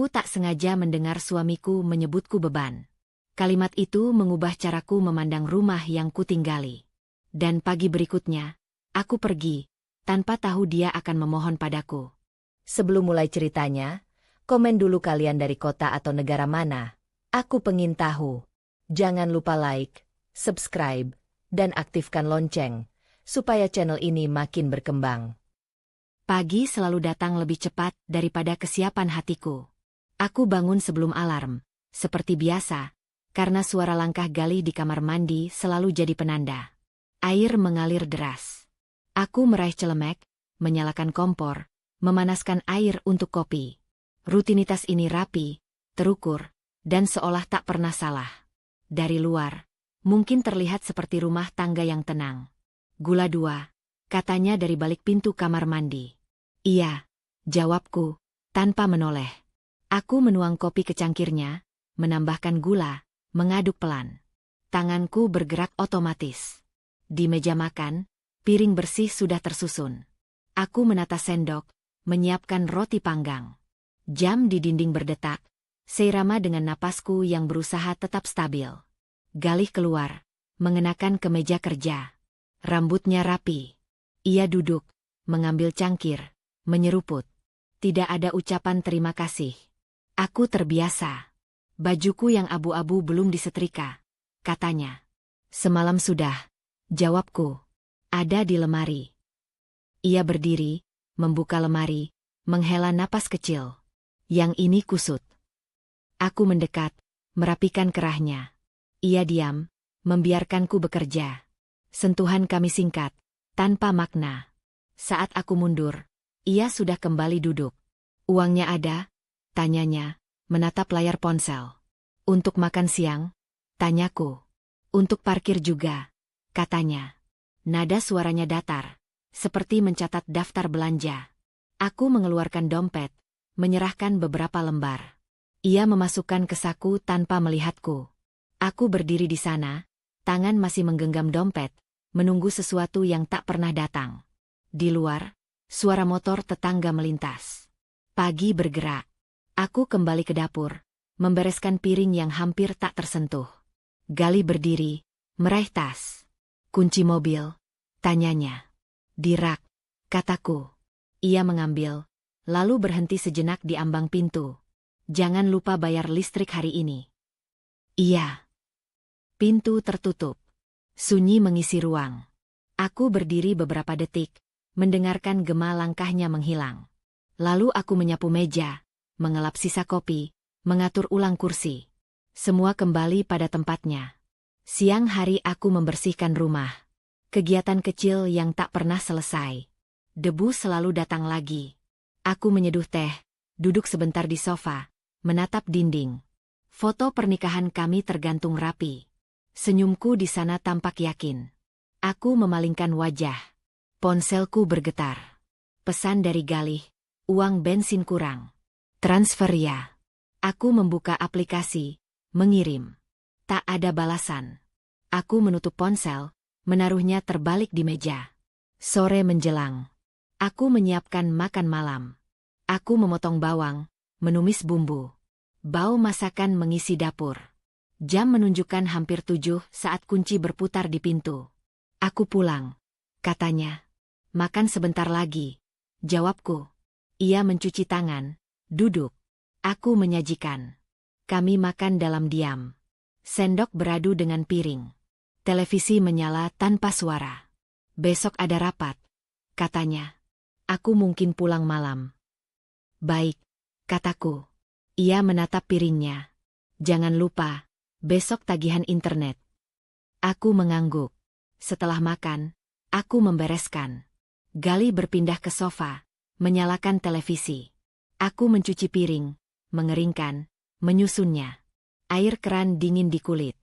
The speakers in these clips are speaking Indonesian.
Aku tak sengaja mendengar suamiku menyebutku beban. Kalimat itu mengubah caraku memandang rumah yang kutinggali. Dan pagi berikutnya, aku pergi, tanpa tahu dia akan memohon padaku. Sebelum mulai ceritanya, komen dulu kalian dari kota atau negara mana. Aku pengen tahu. Jangan lupa like, subscribe, dan aktifkan lonceng, supaya channel ini makin berkembang. Pagi selalu datang lebih cepat daripada kesiapan hatiku. Aku bangun sebelum alarm, seperti biasa, karena suara langkah Galih di kamar mandi selalu jadi penanda. Air mengalir deras. Aku meraih celemek, menyalakan kompor, memanaskan air untuk kopi. Rutinitas ini rapi, terukur, dan seolah tak pernah salah. Dari luar, mungkin terlihat seperti rumah tangga yang tenang. Gula 2, katanya dari balik pintu kamar mandi. Iya, jawabku, tanpa menoleh. Aku menuang kopi ke cangkirnya, menambahkan gula, mengaduk pelan. Tanganku bergerak otomatis. Di meja makan, piring bersih sudah tersusun. Aku menata sendok, menyiapkan roti panggang. Jam di dinding berdetak, seirama dengan napasku yang berusaha tetap stabil. Galih keluar, mengenakan kemeja kerja. Rambutnya rapi. Ia duduk, mengambil cangkir, menyeruput. Tidak ada ucapan terima kasih. Aku terbiasa. Bajuku yang abu-abu belum disetrika, katanya. Semalam sudah. Jawabku. Ada di lemari. Ia berdiri, membuka lemari, menghela napas kecil. Yang ini kusut. Aku mendekat, merapikan kerahnya. Ia diam, membiarkanku bekerja. Sentuhan kami singkat, tanpa makna. Saat aku mundur, ia sudah kembali duduk. Uangnya ada? Tanyanya, menatap layar ponsel. Untuk makan siang? Tanyaku. Untuk parkir juga, katanya. Nada suaranya datar, seperti mencatat daftar belanja. Aku mengeluarkan dompet, menyerahkan beberapa lembar. Ia memasukkan ke saku tanpa melihatku. Aku berdiri di sana, tangan masih menggenggam dompet, menunggu sesuatu yang tak pernah datang. Di luar, suara motor tetangga melintas. Pagi bergerak. Aku kembali ke dapur, membereskan piring yang hampir tak tersentuh. Galih berdiri, meraih tas. Kunci mobil, tanyanya. Di rak, kataku. Ia mengambil, lalu berhenti sejenak di ambang pintu. Jangan lupa bayar listrik hari ini. Iya. Pintu tertutup. Sunyi mengisi ruang. Aku berdiri beberapa detik, mendengarkan gema langkahnya menghilang. Lalu aku menyapu meja, mengelap sisa kopi, mengatur ulang kursi. Semua kembali pada tempatnya. Siang hari aku membersihkan rumah. Kegiatan kecil yang tak pernah selesai. Debu selalu datang lagi. Aku menyeduh teh, duduk sebentar di sofa, menatap dinding. Foto pernikahan kami tergantung rapi. Senyumku di sana tampak yakin. Aku memalingkan wajah. Ponselku bergetar. Pesan dari Galih, uang bensin kurang. Transfer ya. Aku membuka aplikasi, mengirim. Tak ada balasan. Aku menutup ponsel, menaruhnya terbalik di meja. Sore menjelang. Aku menyiapkan makan malam. Aku memotong bawang, menumis bumbu. Bau masakan mengisi dapur. Jam menunjukkan hampir 7 saat kunci berputar di pintu. Aku pulang, katanya. Makan sebentar lagi, jawabku. Ia mencuci tangan, duduk. Aku menyajikan. Kami makan dalam diam. Sendok beradu dengan piring. Televisi menyala tanpa suara. Besok ada rapat, katanya. Aku mungkin pulang malam. Baik, kataku. Ia menatap piringnya. Jangan lupa, besok tagihan internet. Aku mengangguk. Setelah makan, aku membereskan. Galih berpindah ke sofa, menyalakan televisi. Aku mencuci piring, mengeringkan, menyusunnya. Air keran dingin di kulit.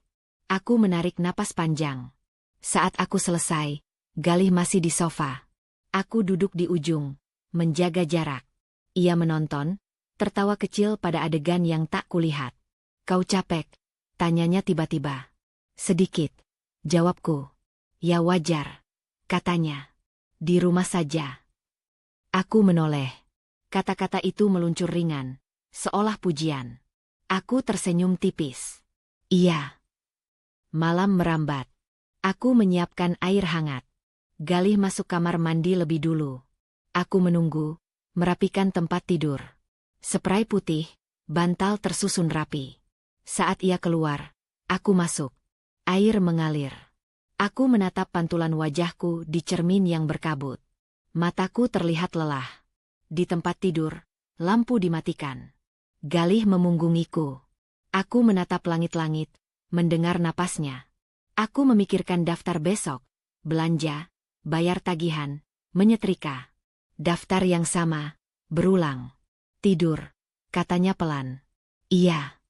Aku menarik napas panjang. Saat aku selesai, Galih masih di sofa. Aku duduk di ujung, menjaga jarak. Ia menonton, tertawa kecil pada adegan yang tak kulihat. Kau capek? Tanyanya tiba-tiba. Sedikit, jawabku. Ya wajar, katanya. Di rumah saja. Aku menoleh. Kata-kata itu meluncur ringan, seolah pujian. Aku tersenyum tipis. Iya. Malam merambat. Aku menyiapkan air hangat. Galih masuk kamar mandi lebih dulu. Aku menunggu, merapikan tempat tidur. Spray putih, bantal tersusun rapi. Saat ia keluar, aku masuk. Air mengalir. Aku menatap pantulan wajahku di cermin yang berkabut. Mataku terlihat lelah. Di tempat tidur, lampu dimatikan. Galih memunggungiku. Aku menatap langit-langit, mendengar napasnya. Aku memikirkan daftar besok, belanja, bayar tagihan, menyetrika. Daftar yang sama, berulang. Tidur, katanya pelan. Iya.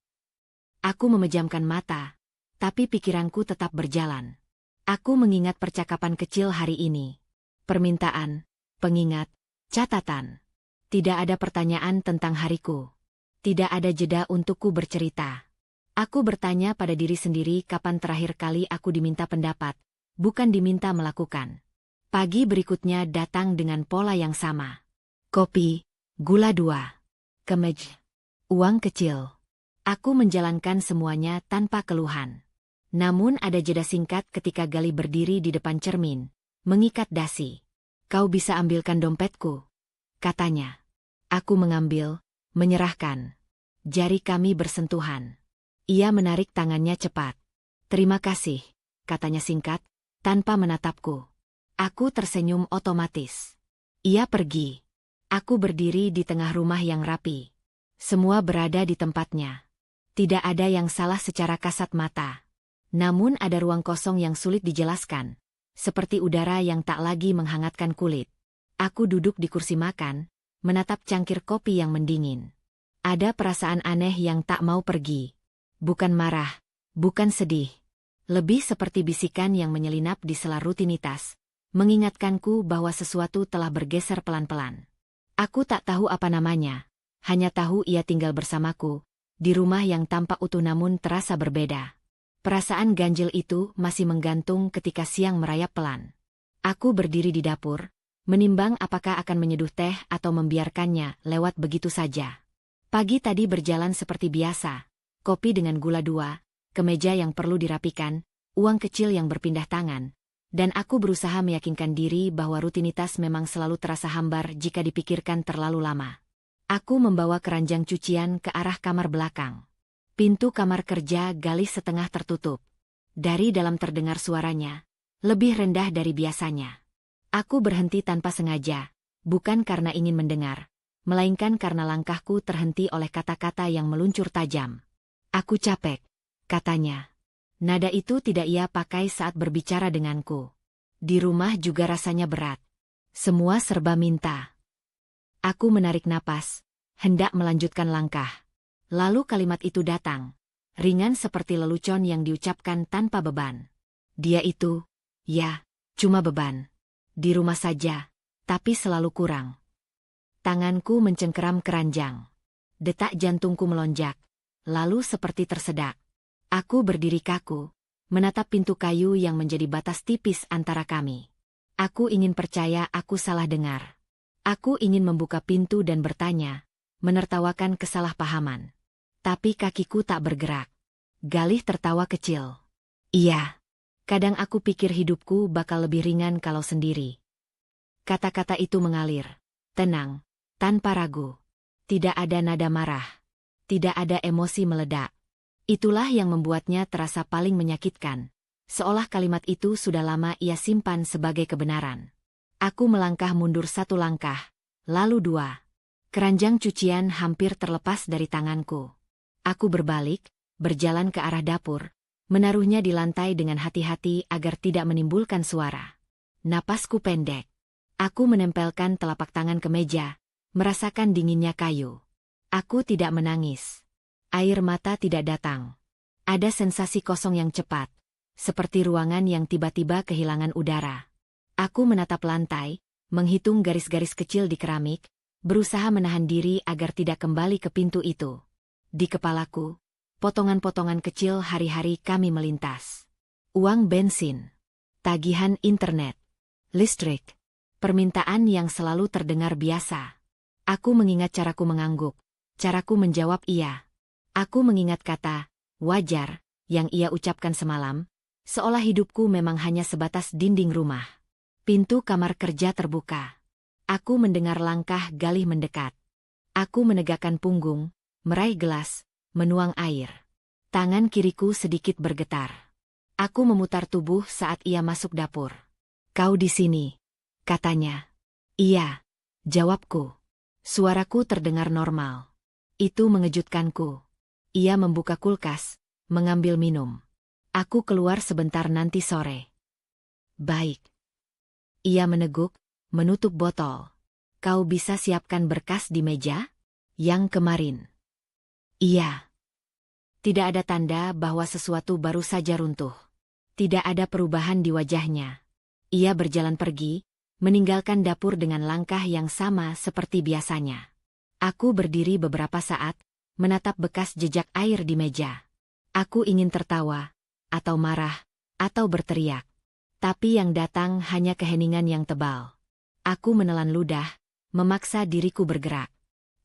Aku memejamkan mata, tapi pikiranku tetap berjalan. Aku mengingat percakapan kecil hari ini. Permintaan, pengingat, catatan. Tidak ada pertanyaan tentang hariku. Tidak ada jeda untukku bercerita. Aku bertanya pada diri sendiri kapan terakhir kali aku diminta pendapat, bukan diminta melakukan. Pagi berikutnya datang dengan pola yang sama. Kopi, gula 2. Kemeja. Uang kecil. Aku menjalankan semuanya tanpa keluhan. Namun ada jeda singkat ketika Galih berdiri di depan cermin, mengikat dasi. Kau bisa ambilkan dompetku, katanya. Aku mengambil, menyerahkan. Jari kami bersentuhan. Ia menarik tangannya cepat. Terima kasih, katanya singkat, tanpa menatapku. Aku tersenyum otomatis. Ia pergi. Aku berdiri di tengah rumah yang rapi. Semua berada di tempatnya. Tidak ada yang salah secara kasat mata. Namun ada ruang kosong yang sulit dijelaskan, seperti udara yang tak lagi menghangatkan kulit. Aku duduk di kursi makan, menatap cangkir kopi yang mendingin. Ada perasaan aneh yang tak mau pergi. Bukan marah, bukan sedih. Lebih seperti bisikan yang menyelinap di sela rutinitas, mengingatkanku bahwa sesuatu telah bergeser pelan-pelan. Aku tak tahu apa namanya, hanya tahu ia tinggal bersamaku, di rumah yang tampak utuh namun terasa berbeda. Perasaan ganjil itu masih menggantung ketika siang merayap pelan. Aku berdiri di dapur, menimbang apakah akan menyeduh teh atau membiarkannya lewat begitu saja. Pagi tadi berjalan seperti biasa, kopi dengan gula 2, kemeja yang perlu dirapikan, uang kecil yang berpindah tangan, dan aku berusaha meyakinkan diri bahwa rutinitas memang selalu terasa hambar jika dipikirkan terlalu lama. Aku membawa keranjang cucian ke arah kamar belakang. Pintu kamar kerja Galih setengah tertutup. Dari dalam terdengar suaranya, lebih rendah dari biasanya. Aku berhenti tanpa sengaja, bukan karena ingin mendengar, melainkan karena langkahku terhenti oleh kata-kata yang meluncur tajam. Aku capek, katanya. Nada itu tidak ia pakai saat berbicara denganku. Di rumah juga rasanya berat. Semua serba minta. Aku menarik napas, hendak melanjutkan langkah. Lalu kalimat itu datang, ringan seperti lelucon yang diucapkan tanpa beban. Dia itu, ya, cuma beban. Di rumah saja, tapi selalu kurang. Tanganku mencengkeram keranjang. Detak jantungku melonjak, lalu seperti tersedak. Aku berdiri kaku, menatap pintu kayu yang menjadi batas tipis antara kami. Aku ingin percaya aku salah dengar. Aku ingin membuka pintu dan bertanya, menertawakan kesalahpahaman. Tapi kakiku tak bergerak. Galih tertawa kecil. Iya. Kadang aku pikir hidupku bakal lebih ringan kalau sendiri. Kata-kata itu mengalir. Tenang. Tanpa ragu. Tidak ada nada marah. Tidak ada emosi meledak. Itulah yang membuatnya terasa paling menyakitkan. Seolah kalimat itu sudah lama ia simpan sebagai kebenaran. Aku melangkah mundur 1 langkah. Lalu 2. Keranjang cucian hampir terlepas dari tanganku. Aku berbalik, berjalan ke arah dapur, menaruhnya di lantai dengan hati-hati agar tidak menimbulkan suara. Napasku pendek. Aku menempelkan telapak tangan ke meja, merasakan dinginnya kayu. Aku tidak menangis. Air mata tidak datang. Ada sensasi kosong yang cepat, seperti ruangan yang tiba-tiba kehilangan udara. Aku menatap lantai, menghitung garis-garis kecil di keramik, berusaha menahan diri agar tidak kembali ke pintu itu. Di kepalaku, potongan-potongan kecil hari-hari kami melintas. Uang bensin, tagihan internet, listrik, permintaan yang selalu terdengar biasa. Aku mengingat caraku mengangguk, Caraku menjawab iya. Aku mengingat kata, wajar, yang ia ucapkan semalam, seolah hidupku memang hanya sebatas dinding rumah. Pintu kamar kerja terbuka. Aku mendengar langkah Galih mendekat. Aku menegakkan punggung, meraih gelas, menuang air. Tangan kiriku sedikit bergetar. Aku memutar tubuh saat ia masuk dapur. "Kau di sini," katanya. "Iya," jawabku. Suaraku terdengar normal. Itu mengejutkanku. Ia membuka kulkas, mengambil minum. "Aku keluar sebentar nanti sore." "Baik." Ia meneguk, menutup botol. "Kau bisa siapkan berkas di meja? Yang kemarin?" "Iya." Tidak ada tanda bahwa sesuatu baru saja runtuh. Tidak ada perubahan di wajahnya. Ia berjalan pergi, meninggalkan dapur dengan langkah yang sama seperti biasanya. Aku berdiri beberapa saat, menatap bekas jejak air di meja. Aku ingin tertawa, atau marah, atau berteriak. Tapi yang datang hanya keheningan yang tebal. Aku menelan ludah, memaksa diriku bergerak.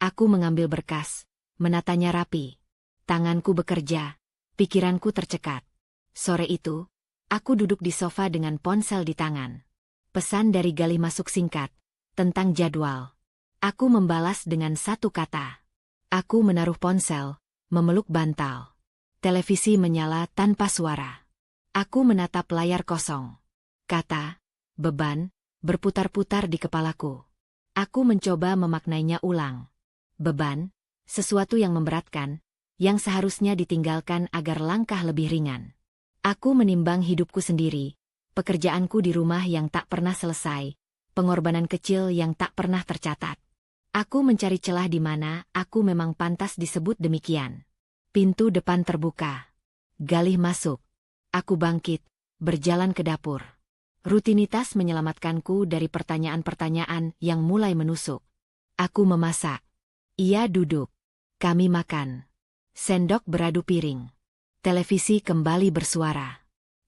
Aku mengambil berkas, menatanya rapi. Tanganku bekerja, pikiranku tercekat. Sore itu, aku duduk di sofa dengan ponsel di tangan. Pesan dari Galih masuk singkat, tentang jadwal. Aku membalas dengan satu kata. Aku menaruh ponsel, memeluk bantal. Televisi menyala tanpa suara. Aku menatap layar kosong. Kata, beban, berputar-putar di kepalaku. Aku mencoba memaknainya ulang. Beban, sesuatu yang memberatkan, yang seharusnya ditinggalkan agar langkah lebih ringan. Aku menimbang hidupku sendiri, pekerjaanku di rumah yang tak pernah selesai, pengorbanan kecil yang tak pernah tercatat. Aku mencari celah di mana aku memang pantas disebut demikian. Pintu depan terbuka. Galih masuk. Aku bangkit, berjalan ke dapur. Rutinitas menyelamatkanku dari pertanyaan-pertanyaan yang mulai menusuk. Aku memasak. Ia duduk. Kami makan. Sendok beradu piring. Televisi kembali bersuara.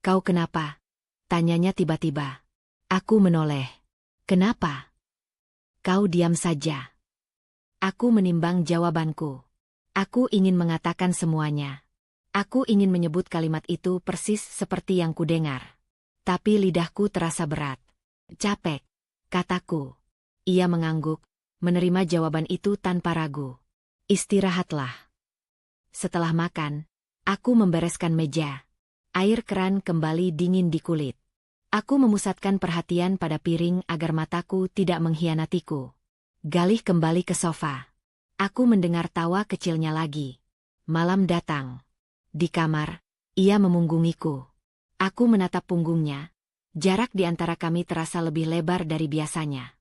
"Kau kenapa?" tanyanya tiba-tiba. Aku menoleh. "Kenapa?" "Kau diam saja." Aku menimbang jawabanku. Aku ingin mengatakan semuanya. Aku ingin menyebut kalimat itu persis seperti yang kudengar. Tapi lidahku terasa berat. "Capek," kataku. Ia mengangguk, menerima jawaban itu tanpa ragu. "Istirahatlah." Setelah makan, aku membereskan meja. Air keran kembali dingin di kulit. Aku memusatkan perhatian pada piring agar mataku tidak mengkhianatiku. Galih kembali ke sofa. Aku mendengar tawa kecilnya lagi. Malam datang. Di kamar, ia memunggungiku. Aku menatap punggungnya. Jarak di antara kami terasa lebih lebar dari biasanya.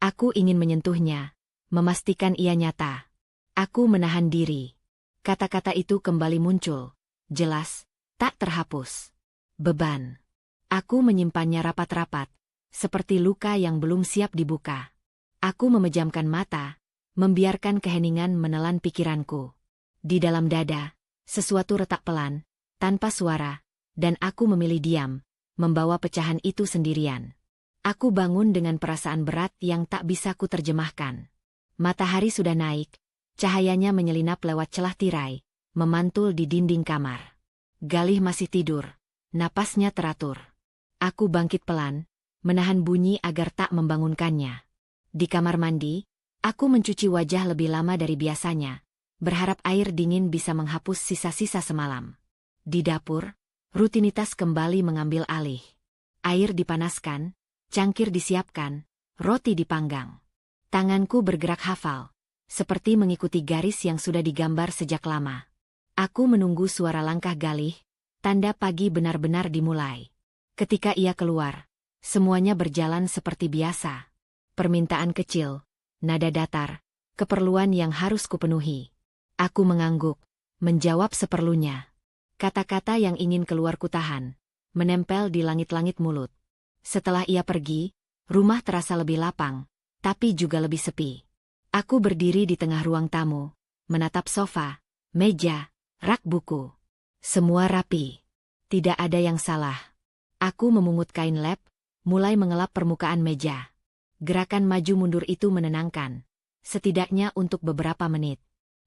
Aku ingin menyentuhnya, memastikan ia nyata. Aku menahan diri. Kata-kata itu kembali muncul. Jelas, tak terhapus. Beban. Aku menyimpannya rapat-rapat, seperti luka yang belum siap dibuka. Aku memejamkan mata, membiarkan keheningan menelan pikiranku. Di dalam dada, sesuatu retak pelan, tanpa suara, dan aku memilih diam, membawa pecahan itu sendirian. Aku bangun dengan perasaan berat yang tak bisa kuterjemahkan. Matahari sudah naik, cahayanya menyelinap lewat celah tirai, memantul di dinding kamar. Galih masih tidur, napasnya teratur. Aku bangkit pelan, menahan bunyi agar tak membangunkannya. Di kamar mandi, aku mencuci wajah lebih lama dari biasanya, berharap air dingin bisa menghapus sisa-sisa semalam. Di dapur, rutinitas kembali mengambil alih. Air dipanaskan, cangkir disiapkan, roti dipanggang. Tanganku bergerak hafal, seperti mengikuti garis yang sudah digambar sejak lama. Aku menunggu suara langkah Galih, tanda pagi benar-benar dimulai. Ketika ia keluar, semuanya berjalan seperti biasa. Permintaan kecil, nada datar, keperluan yang harus kupenuhi. Aku mengangguk, menjawab seperlunya. Kata-kata yang ingin keluar kutahan, menempel di langit-langit mulut. Setelah ia pergi, rumah terasa lebih lapang, tapi juga lebih sepi. Aku berdiri di tengah ruang tamu, menatap sofa, meja, rak buku. Semua rapi. Tidak ada yang salah. Aku memungut kain lap, mulai mengelap permukaan meja. Gerakan maju mundur itu menenangkan, setidaknya untuk beberapa menit.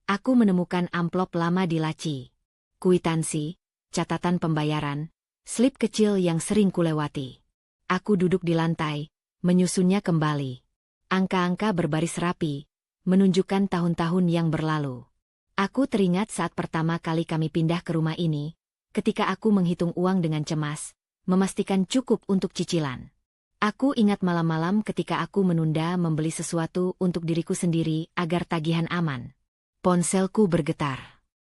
Aku menemukan amplop lama di laci. Kwitansi, catatan pembayaran, slip kecil yang sering kulewati. Aku duduk di lantai, menyusunnya kembali. Angka-angka berbaris rapi, menunjukkan tahun-tahun yang berlalu. Aku teringat saat pertama kali kami pindah ke rumah ini, ketika aku menghitung uang dengan cemas, memastikan cukup untuk cicilan. Aku ingat malam-malam ketika aku menunda membeli sesuatu untuk diriku sendiri agar tagihan aman. Ponselku bergetar.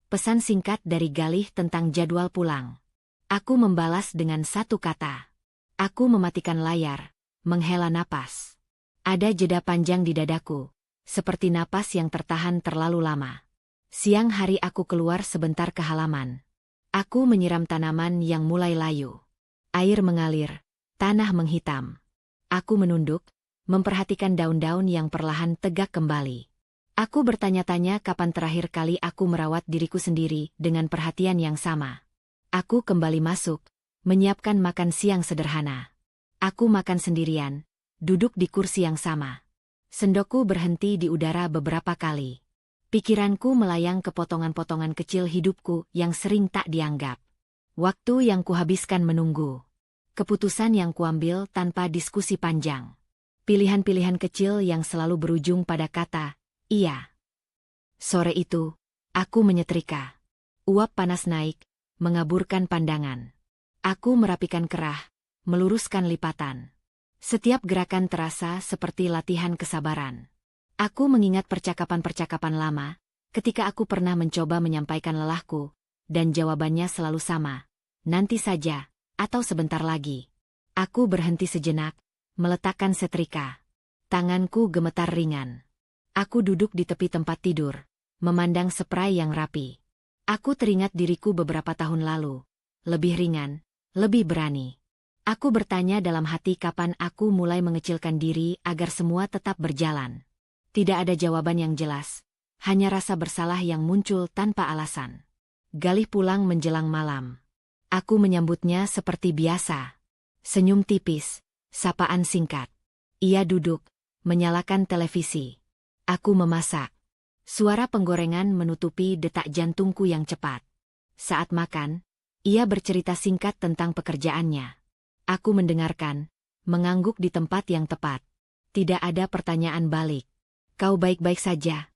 Pesan singkat dari Galih tentang jadwal pulang. Aku membalas dengan satu kata. Aku mematikan layar, menghela napas. Ada jeda panjang di dadaku, seperti napas yang tertahan terlalu lama. Siang hari aku keluar sebentar ke halaman. Aku menyiram tanaman yang mulai layu. Air mengalir, tanah menghitam. Aku menunduk, memperhatikan daun-daun yang perlahan tegak kembali. Aku bertanya-tanya kapan terakhir kali aku merawat diriku sendiri dengan perhatian yang sama. Aku kembali masuk, menyiapkan makan siang sederhana. Aku makan sendirian, duduk di kursi yang sama. Sendokku berhenti di udara beberapa kali. Pikiranku melayang ke potongan-potongan kecil hidupku yang sering tak dianggap. Waktu yang kuhabiskan menunggu. Keputusan yang kuambil tanpa diskusi panjang. Pilihan-pilihan kecil yang selalu berujung pada kata, iya. Sore itu, aku menyetrika. Uap panas naik, mengaburkan pandangan. Aku merapikan kerah, meluruskan lipatan. Setiap gerakan terasa seperti latihan kesabaran. Aku mengingat percakapan-percakapan lama, ketika aku pernah mencoba menyampaikan lelahku, dan jawabannya selalu sama, nanti saja, atau sebentar lagi. Aku berhenti sejenak, meletakkan setrika. Tanganku gemetar ringan. Aku duduk di tepi tempat tidur, memandang spray yang rapi. Aku teringat diriku beberapa tahun lalu, lebih ringan, lebih berani. Aku bertanya dalam hati kapan aku mulai mengecilkan diri agar semua tetap berjalan. Tidak ada jawaban yang jelas, hanya rasa bersalah yang muncul tanpa alasan. Galih pulang menjelang malam. Aku menyambutnya seperti biasa. Senyum tipis, sapaan singkat. Ia duduk, menyalakan televisi. Aku memasak. Suara penggorengan menutupi detak jantungku yang cepat. Saat makan, ia bercerita singkat tentang pekerjaannya. Aku mendengarkan, mengangguk di tempat yang tepat. Tidak ada pertanyaan balik. Kau baik-baik saja?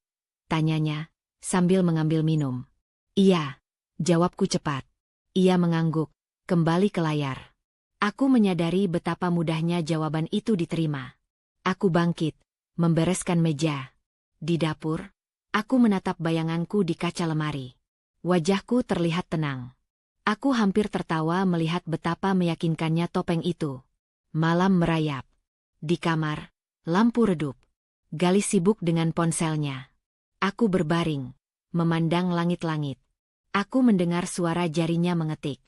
Tanyanya, sambil mengambil minum. Iya, jawabku cepat. Ia mengangguk, kembali ke layar. Aku menyadari betapa mudahnya jawaban itu diterima. Aku bangkit, membereskan meja. Di dapur, aku menatap bayanganku di kaca lemari. Wajahku terlihat tenang. Aku hampir tertawa melihat betapa meyakinkannya topeng itu. Malam merayap. Di kamar, lampu redup. Galih sibuk dengan ponselnya. Aku berbaring, memandang langit-langit. Aku mendengar suara jarinya mengetik.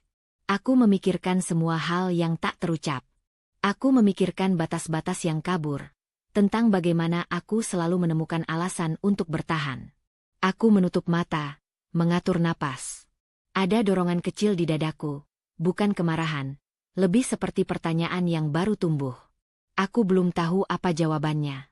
Aku memikirkan semua hal yang tak terucap. Aku memikirkan batas-batas yang kabur, tentang bagaimana aku selalu menemukan alasan untuk bertahan. Aku menutup mata, mengatur napas. Ada dorongan kecil di dadaku, bukan kemarahan, lebih seperti pertanyaan yang baru tumbuh. Aku belum tahu apa jawabannya.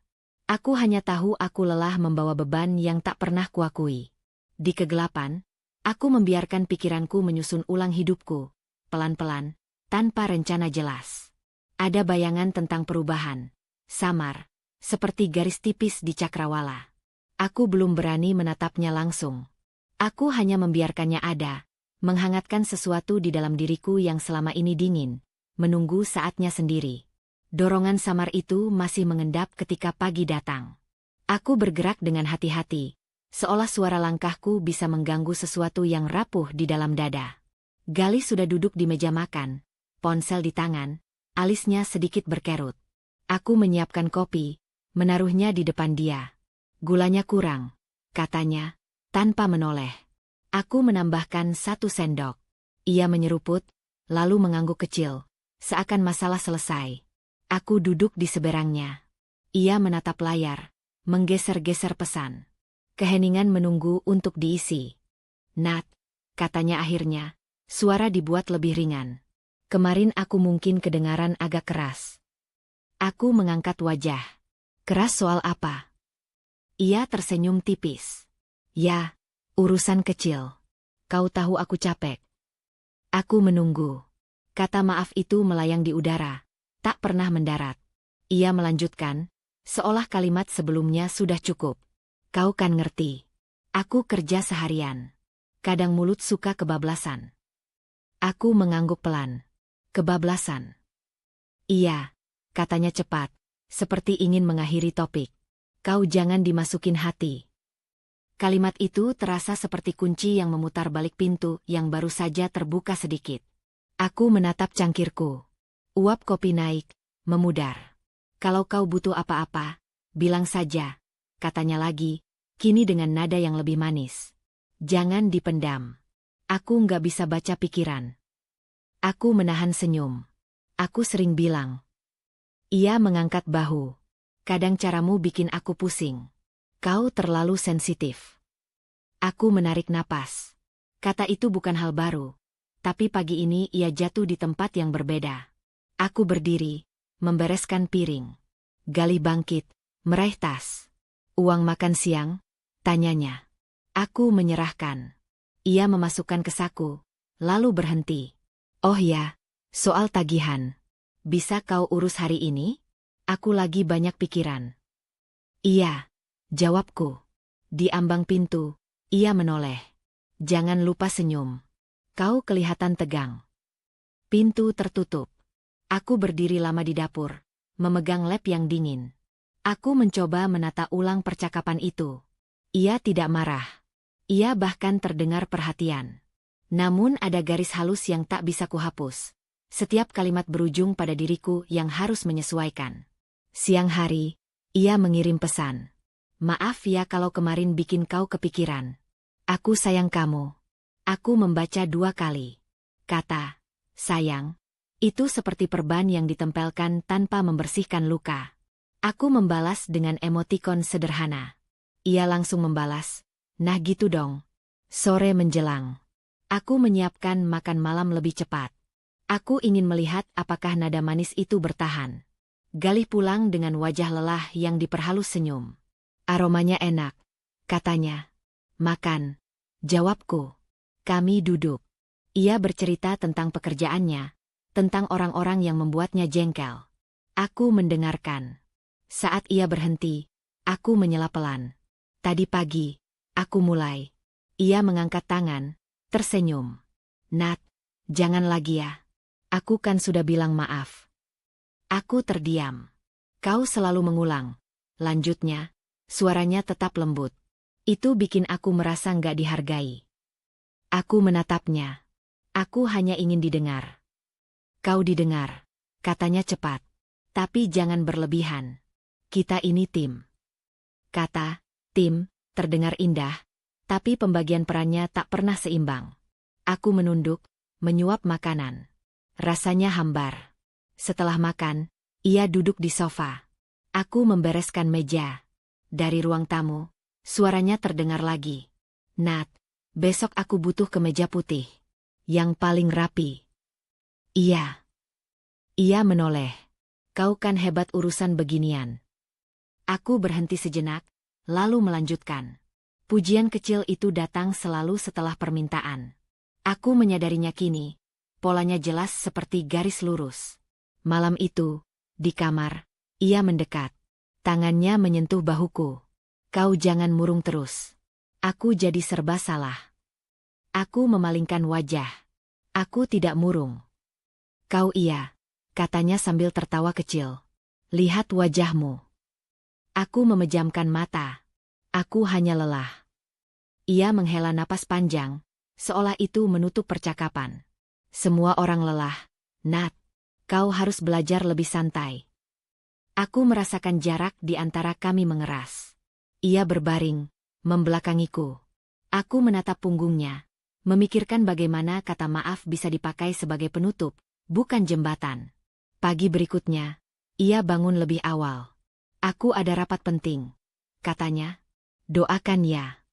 Aku hanya tahu aku lelah membawa beban yang tak pernah kuakui. Di kegelapan, aku membiarkan pikiranku menyusun ulang hidupku, pelan-pelan, tanpa rencana jelas. Ada bayangan tentang perubahan, samar, seperti garis tipis di cakrawala. Aku belum berani menatapnya langsung. Aku hanya membiarkannya ada, menghangatkan sesuatu di dalam diriku yang selama ini dingin, menunggu saatnya sendiri. Dorongan samar itu masih mengendap ketika pagi datang. Aku bergerak dengan hati-hati, seolah suara langkahku bisa mengganggu sesuatu yang rapuh di dalam dada. Galih sudah duduk di meja makan, ponsel di tangan, alisnya sedikit berkerut. Aku menyiapkan kopi, menaruhnya di depan dia. Gulanya kurang, katanya, tanpa menoleh. Aku menambahkan 1 sendok. Ia menyeruput, lalu mengangguk kecil, seakan masalah selesai. Aku duduk di seberangnya. Ia menatap layar, menggeser-geser pesan. Keheningan menunggu untuk diisi. Nat, katanya akhirnya, suara dibuat lebih ringan. Kemarin aku mungkin kedengaran agak keras. Aku mengangkat wajah. Keras soal apa? Ia tersenyum tipis. Ya, urusan kecil. Kau tahu aku capek. Aku menunggu. Kata maaf itu melayang di udara, tak pernah mendarat. Ia melanjutkan, seolah kalimat sebelumnya sudah cukup. Kau kan ngerti. Aku kerja seharian. Kadang mulut suka kebablasan. Aku mengangguk pelan. Kebablasan. Iya, katanya cepat, seperti ingin mengakhiri topik. Kau jangan dimasukin hati. Kalimat itu terasa seperti kunci yang memutar balik pintu yang baru saja terbuka sedikit. Aku menatap cangkirku. Uap kopi naik, memudar. Kalau kau butuh apa-apa, bilang saja, katanya lagi, kini dengan nada yang lebih manis. Jangan dipendam. Aku nggak bisa baca pikiran. Aku menahan senyum. Aku sering bilang. Ia mengangkat bahu. Kadang caramu bikin aku pusing. Kau terlalu sensitif. Aku menarik napas. Kata itu bukan hal baru. Tapi pagi ini ia jatuh di tempat yang berbeda. Aku berdiri, membereskan piring. Gali bangkit, meraih tas. Uang makan siang? Tanyanya. Aku menyerahkan. Ia memasukkan ke saku, lalu berhenti. Oh ya, soal tagihan. Bisa kau urus hari ini? Aku lagi banyak pikiran. Iya, jawabku. Di ambang pintu, ia menoleh. Jangan lupa senyum. Kau kelihatan tegang. Pintu tertutup. Aku berdiri lama di dapur, memegang lap yang dingin. Aku mencoba menata ulang percakapan itu. Ia tidak marah. Ia bahkan terdengar perhatian. Namun ada garis halus yang tak bisa kuhapus. Setiap kalimat berujung pada diriku yang harus menyesuaikan. Siang hari, ia mengirim pesan. Maaf ya kalau kemarin bikin kau kepikiran. Aku sayang kamu. Aku membaca 2 kali. Kata, sayang, itu seperti perban yang ditempelkan tanpa membersihkan luka. Aku membalas dengan emotikon sederhana. Ia langsung membalas, nah gitu dong. Sore menjelang. Aku menyiapkan makan malam lebih cepat. Aku ingin melihat apakah nada manis itu bertahan. Galih pulang dengan wajah lelah yang diperhalus senyum. Aromanya enak, katanya. Makan, jawabku. Kami duduk. Ia bercerita tentang pekerjaannya, tentang orang-orang yang membuatnya jengkel. Aku mendengarkan. Saat ia berhenti, aku menyela pelan. Tadi pagi, aku mulai. Ia mengangkat tangan, tersenyum. Nat, jangan lagi ya. Aku kan sudah bilang maaf. Aku terdiam. Kau selalu mengulang. Lanjutnya, suaranya tetap lembut. Itu bikin aku merasa nggak dihargai. Aku menatapnya. Aku hanya ingin didengar. Kau didengar, katanya cepat. Tapi jangan berlebihan. Kita ini tim. Kata, tim, terdengar indah, tapi pembagian perannya tak pernah seimbang. Aku menunduk, menyuap makanan. Rasanya hambar. Setelah makan, ia duduk di sofa. Aku membereskan meja. Dari ruang tamu, suaranya terdengar lagi. Nat, besok aku butuh kemeja putih. Yang paling rapi. Iya. Ia menoleh. Kau kan hebat urusan beginian. Aku berhenti sejenak, lalu melanjutkan. Pujian kecil itu datang selalu setelah permintaan. Aku menyadarinya kini. Polanya jelas seperti garis lurus. Malam itu, di kamar, ia mendekat. Tangannya menyentuh bahuku. Kau jangan murung terus. Aku jadi serba salah. Aku memalingkan wajah. Aku tidak murung. Kau iya, katanya sambil tertawa kecil. Lihat wajahmu. Aku memejamkan mata. Aku hanya lelah. Ia menghela napas panjang, seolah itu menutup percakapan. Semua orang lelah. Nat, kau harus belajar lebih santai. Aku merasakan jarak di antara kami mengeras. Ia berbaring, membelakangiku. Aku menatap punggungnya, memikirkan bagaimana kata maaf bisa dipakai sebagai penutup, bukan jembatan. Pagi berikutnya, ia bangun lebih awal. Aku ada rapat penting, katanya. Doakan ya.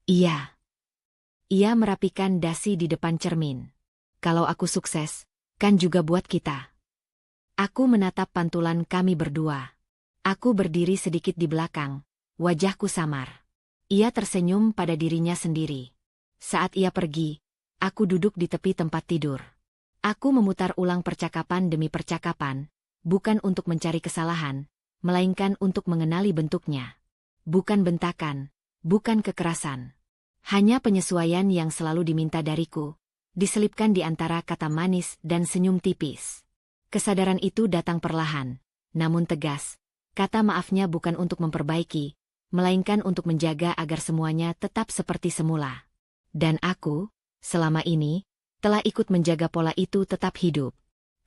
Iya. Ia merapikan dasi di depan cermin. Kalau aku sukses, kan juga buat kita. Aku menatap pantulan kami berdua. Aku berdiri sedikit di belakang, wajahku samar. Ia tersenyum pada dirinya sendiri. Saat ia pergi, aku duduk di tepi tempat tidur. Aku memutar ulang percakapan demi percakapan, bukan untuk mencari kesalahan, melainkan untuk mengenali bentuknya. Bukan bentakan, bukan kekerasan. Hanya penyesuaian yang selalu diminta dariku, diselipkan di antara kata manis dan senyum tipis. Kesadaran itu datang perlahan, namun tegas. Kata maafnya bukan untuk memperbaiki, melainkan untuk menjaga agar semuanya tetap seperti semula. Dan aku, selama ini, telah ikut menjaga pola itu tetap hidup.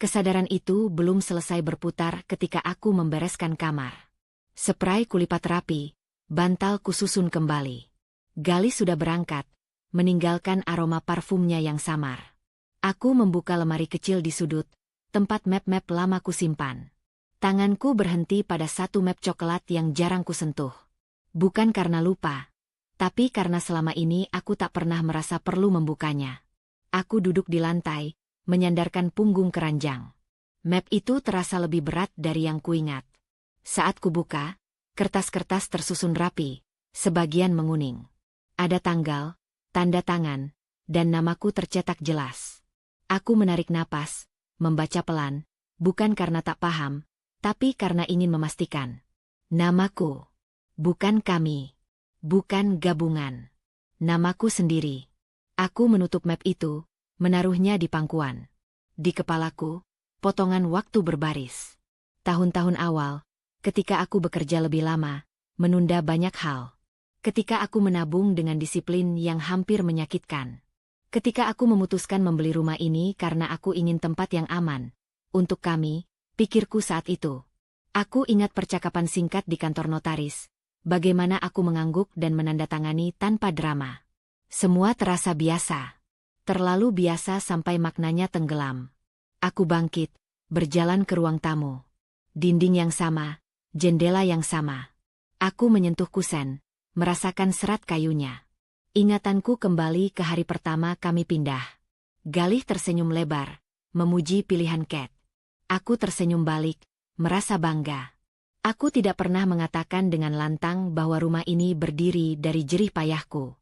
Kesadaran itu belum selesai berputar ketika aku membereskan kamar. Spray kulipat rapi, bantal kususun kembali. Galih sudah berangkat, meninggalkan aroma parfumnya yang samar. Aku membuka lemari kecil di sudut, tempat map-map lama kusimpan. Tanganku berhenti pada satu map coklat yang jarang kusentuh. Bukan karena lupa, tapi karena selama ini aku tak pernah merasa perlu membukanya. Aku duduk di lantai, menyandarkan punggung keranjang. Map itu terasa lebih berat dari yang kuingat. Saat kubuka, kertas-kertas tersusun rapi, sebagian menguning. Ada tanggal, tanda tangan, dan namaku tercetak jelas. Aku menarik napas, membaca pelan, bukan karena tak paham, tapi karena ingin memastikan. Namaku. Bukan kami. Bukan gabungan. Namaku sendiri. Aku menutup map itu, menaruhnya di pangkuan. Di kepalaku, potongan waktu berbaris. Tahun-tahun awal, ketika aku bekerja lebih lama, menunda banyak hal. Ketika aku menabung dengan disiplin yang hampir menyakitkan. Ketika aku memutuskan membeli rumah ini karena aku ingin tempat yang aman. Untuk kami, pikirku saat itu. Aku ingat percakapan singkat di kantor notaris. Bagaimana aku mengangguk dan menandatangani tanpa drama. Semua terasa biasa. Terlalu biasa sampai maknanya tenggelam. Aku bangkit, berjalan ke ruang tamu. Dinding yang sama, jendela yang sama. Aku menyentuh kusen, merasakan serat kayunya. Ingatanku kembali ke hari pertama kami pindah. Galih tersenyum lebar, memuji pilihan Kate. Aku tersenyum balik, merasa bangga. Aku tidak pernah mengatakan dengan lantang bahwa rumah ini berdiri dari jerih payahku.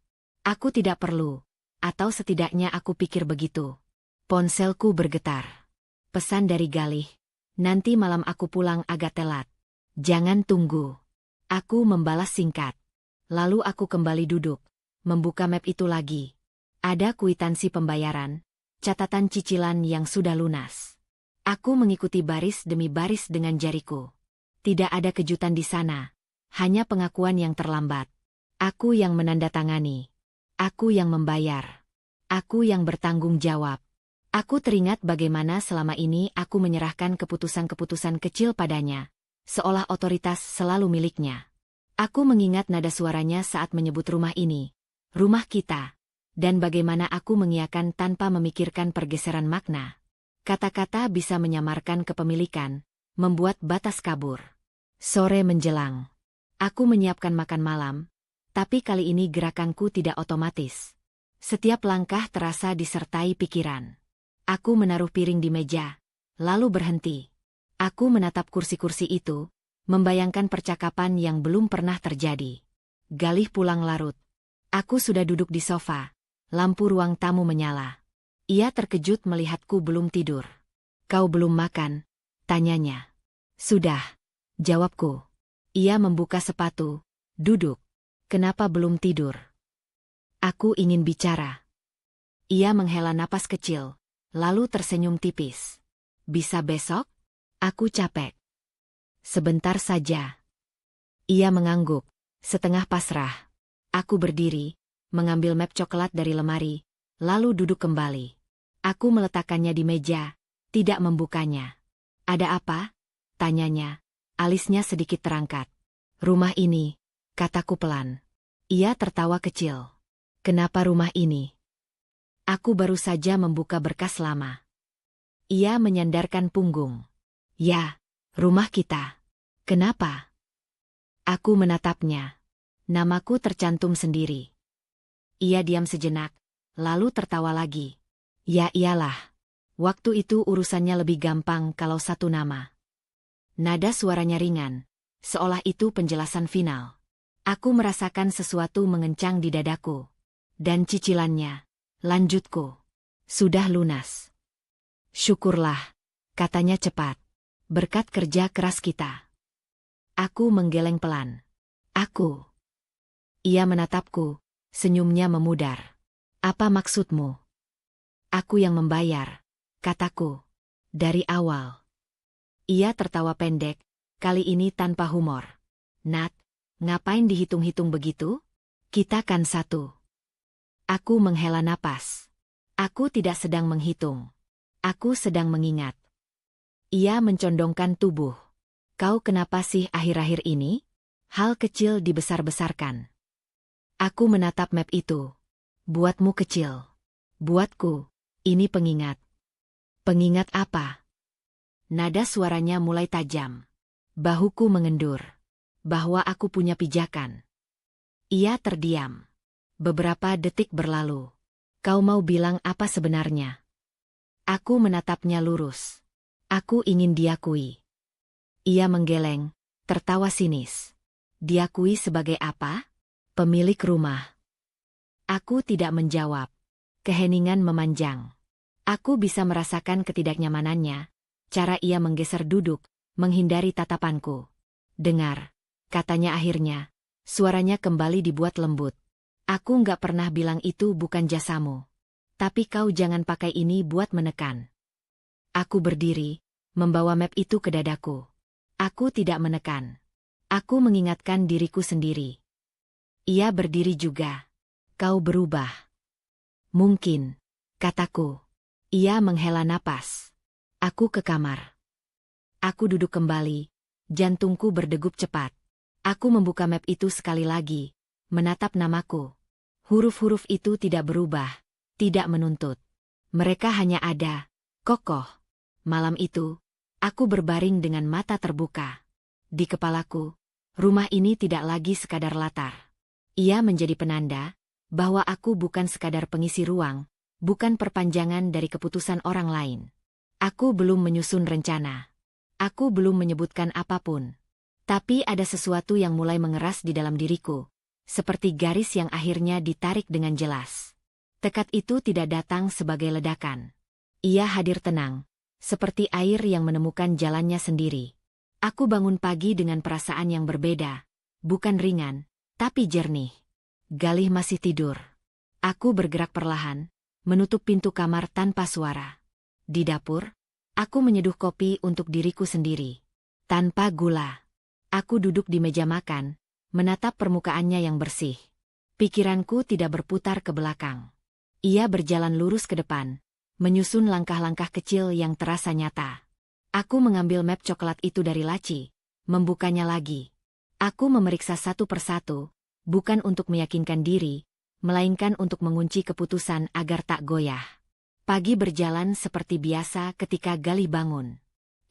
Aku tidak perlu, atau setidaknya aku pikir begitu. Ponselku bergetar. Pesan dari Galih, nanti malam aku pulang agak telat. Jangan tunggu. Aku membalas singkat. Lalu aku kembali duduk, membuka map itu lagi. Ada kwitansi pembayaran, catatan cicilan yang sudah lunas. Aku mengikuti baris demi baris dengan jariku. Tidak ada kejutan di sana, hanya pengakuan yang terlambat. Aku yang menandatangani. Aku yang membayar. Aku yang bertanggung jawab. Aku teringat bagaimana selama ini aku menyerahkan keputusan-keputusan kecil padanya, seolah otoritas selalu miliknya. Aku mengingat nada suaranya saat menyebut rumah ini, rumah kita, dan bagaimana aku mengiyakan tanpa memikirkan pergeseran makna. Kata-kata bisa menyamarkan kepemilikan, membuat batas kabur. Sore menjelang. Aku menyiapkan makan malam, tapi kali ini gerakanku tidak otomatis. Setiap langkah terasa disertai pikiran. Aku menaruh piring di meja, lalu berhenti. Aku menatap kursi-kursi itu, membayangkan percakapan yang belum pernah terjadi. Galih pulang larut. Aku sudah duduk di sofa, lampu ruang tamu menyala. Ia terkejut melihatku belum tidur. Kau belum makan? Tanyanya. Sudah, jawabku. Ia membuka sepatu, duduk. Kenapa belum tidur? Aku ingin bicara. Ia menghela napas kecil, lalu tersenyum tipis. Bisa besok? Aku capek. Sebentar saja. Ia mengangguk, setengah pasrah. Aku berdiri, mengambil map coklat dari lemari, lalu duduk kembali. Aku meletakkannya di meja, tidak membukanya. Ada apa? Tanyanya, alisnya sedikit terangkat. Rumah ini, kataku pelan. Ia tertawa kecil. Kenapa rumah ini? Aku baru saja membuka berkas lama. Ia menyandarkan punggung. Ya, rumah kita. Kenapa? Aku menatapnya. Namaku tercantum sendiri. Ia diam sejenak, lalu tertawa lagi. Ya iyalah. Waktu itu urusannya lebih gampang kalau satu nama. Nada suaranya ringan, seolah itu penjelasan final. Aku merasakan sesuatu mengencang di dadaku. Dan cicilannya, lanjutku, sudah lunas. Syukurlah, katanya cepat. Berkat kerja keras kita. Aku menggeleng pelan. Aku. Ia menatapku, senyumnya memudar. Apa maksudmu? Aku yang membayar, kataku. Dari awal. Ia tertawa pendek, kali ini tanpa humor. Nat, ngapain dihitung-hitung begitu? Kita kan satu. Aku menghela napas. Aku tidak sedang menghitung. Aku sedang mengingat. Ia mencondongkan tubuh. Kau kenapa sih akhir-akhir ini? Hal kecil dibesar-besarkan. Aku menatap map itu. Buatmu kecil. Buatku, ini pengingat. Pengingat apa? Nada suaranya mulai tajam. Bahuku mengendur. Bahwa aku punya pijakan. Ia terdiam. Beberapa detik berlalu. Kau mau bilang apa sebenarnya? Aku menatapnya lurus. Aku ingin diakui. Ia menggeleng, tertawa sinis. Diakui sebagai apa? Pemilik rumah. Aku tidak menjawab. Keheningan memanjang. Aku bisa merasakan ketidaknyamanannya. Cara ia menggeser duduk, menghindari tatapanku. Dengar, katanya akhirnya. Suaranya kembali dibuat lembut. Aku nggak pernah bilang itu bukan jasamu. Tapi kau jangan pakai ini buat menekan. Aku berdiri, membawa map itu ke dadaku. Aku tidak menekan. Aku mengingatkan diriku sendiri. Ia berdiri juga. Kau berubah. Mungkin, kataku. Ia menghela napas. Aku ke kamar. Aku duduk kembali. Jantungku berdegup cepat. Aku membuka map itu sekali lagi. Menatap namaku. Huruf-huruf itu tidak berubah. Tidak menuntut. Mereka hanya ada. Kokoh. Malam itu, aku berbaring dengan mata terbuka. Di kepalaku, rumah ini tidak lagi sekadar latar. Ia menjadi penanda bahwa aku bukan sekadar pengisi ruang, bukan perpanjangan dari keputusan orang lain. Aku belum menyusun rencana. Aku belum menyebutkan apapun. Tapi ada sesuatu yang mulai mengeras di dalam diriku, seperti garis yang akhirnya ditarik dengan jelas. Tekad itu tidak datang sebagai ledakan. Ia hadir tenang, seperti air yang menemukan jalannya sendiri. Aku bangun pagi dengan perasaan yang berbeda, bukan ringan, tapi jernih. Galih masih tidur. Aku bergerak perlahan, menutup pintu kamar tanpa suara. Di dapur, aku menyeduh kopi untuk diriku sendiri. Tanpa gula. Aku duduk di meja makan, menatap permukaannya yang bersih. Pikiranku tidak berputar ke belakang. Ia berjalan lurus ke depan, menyusun langkah-langkah kecil yang terasa nyata. Aku mengambil map coklat itu dari laci, membukanya lagi. Aku memeriksa satu persatu, bukan untuk meyakinkan diri, melainkan untuk mengunci keputusan agar tak goyah. Pagi berjalan seperti biasa ketika Galih bangun.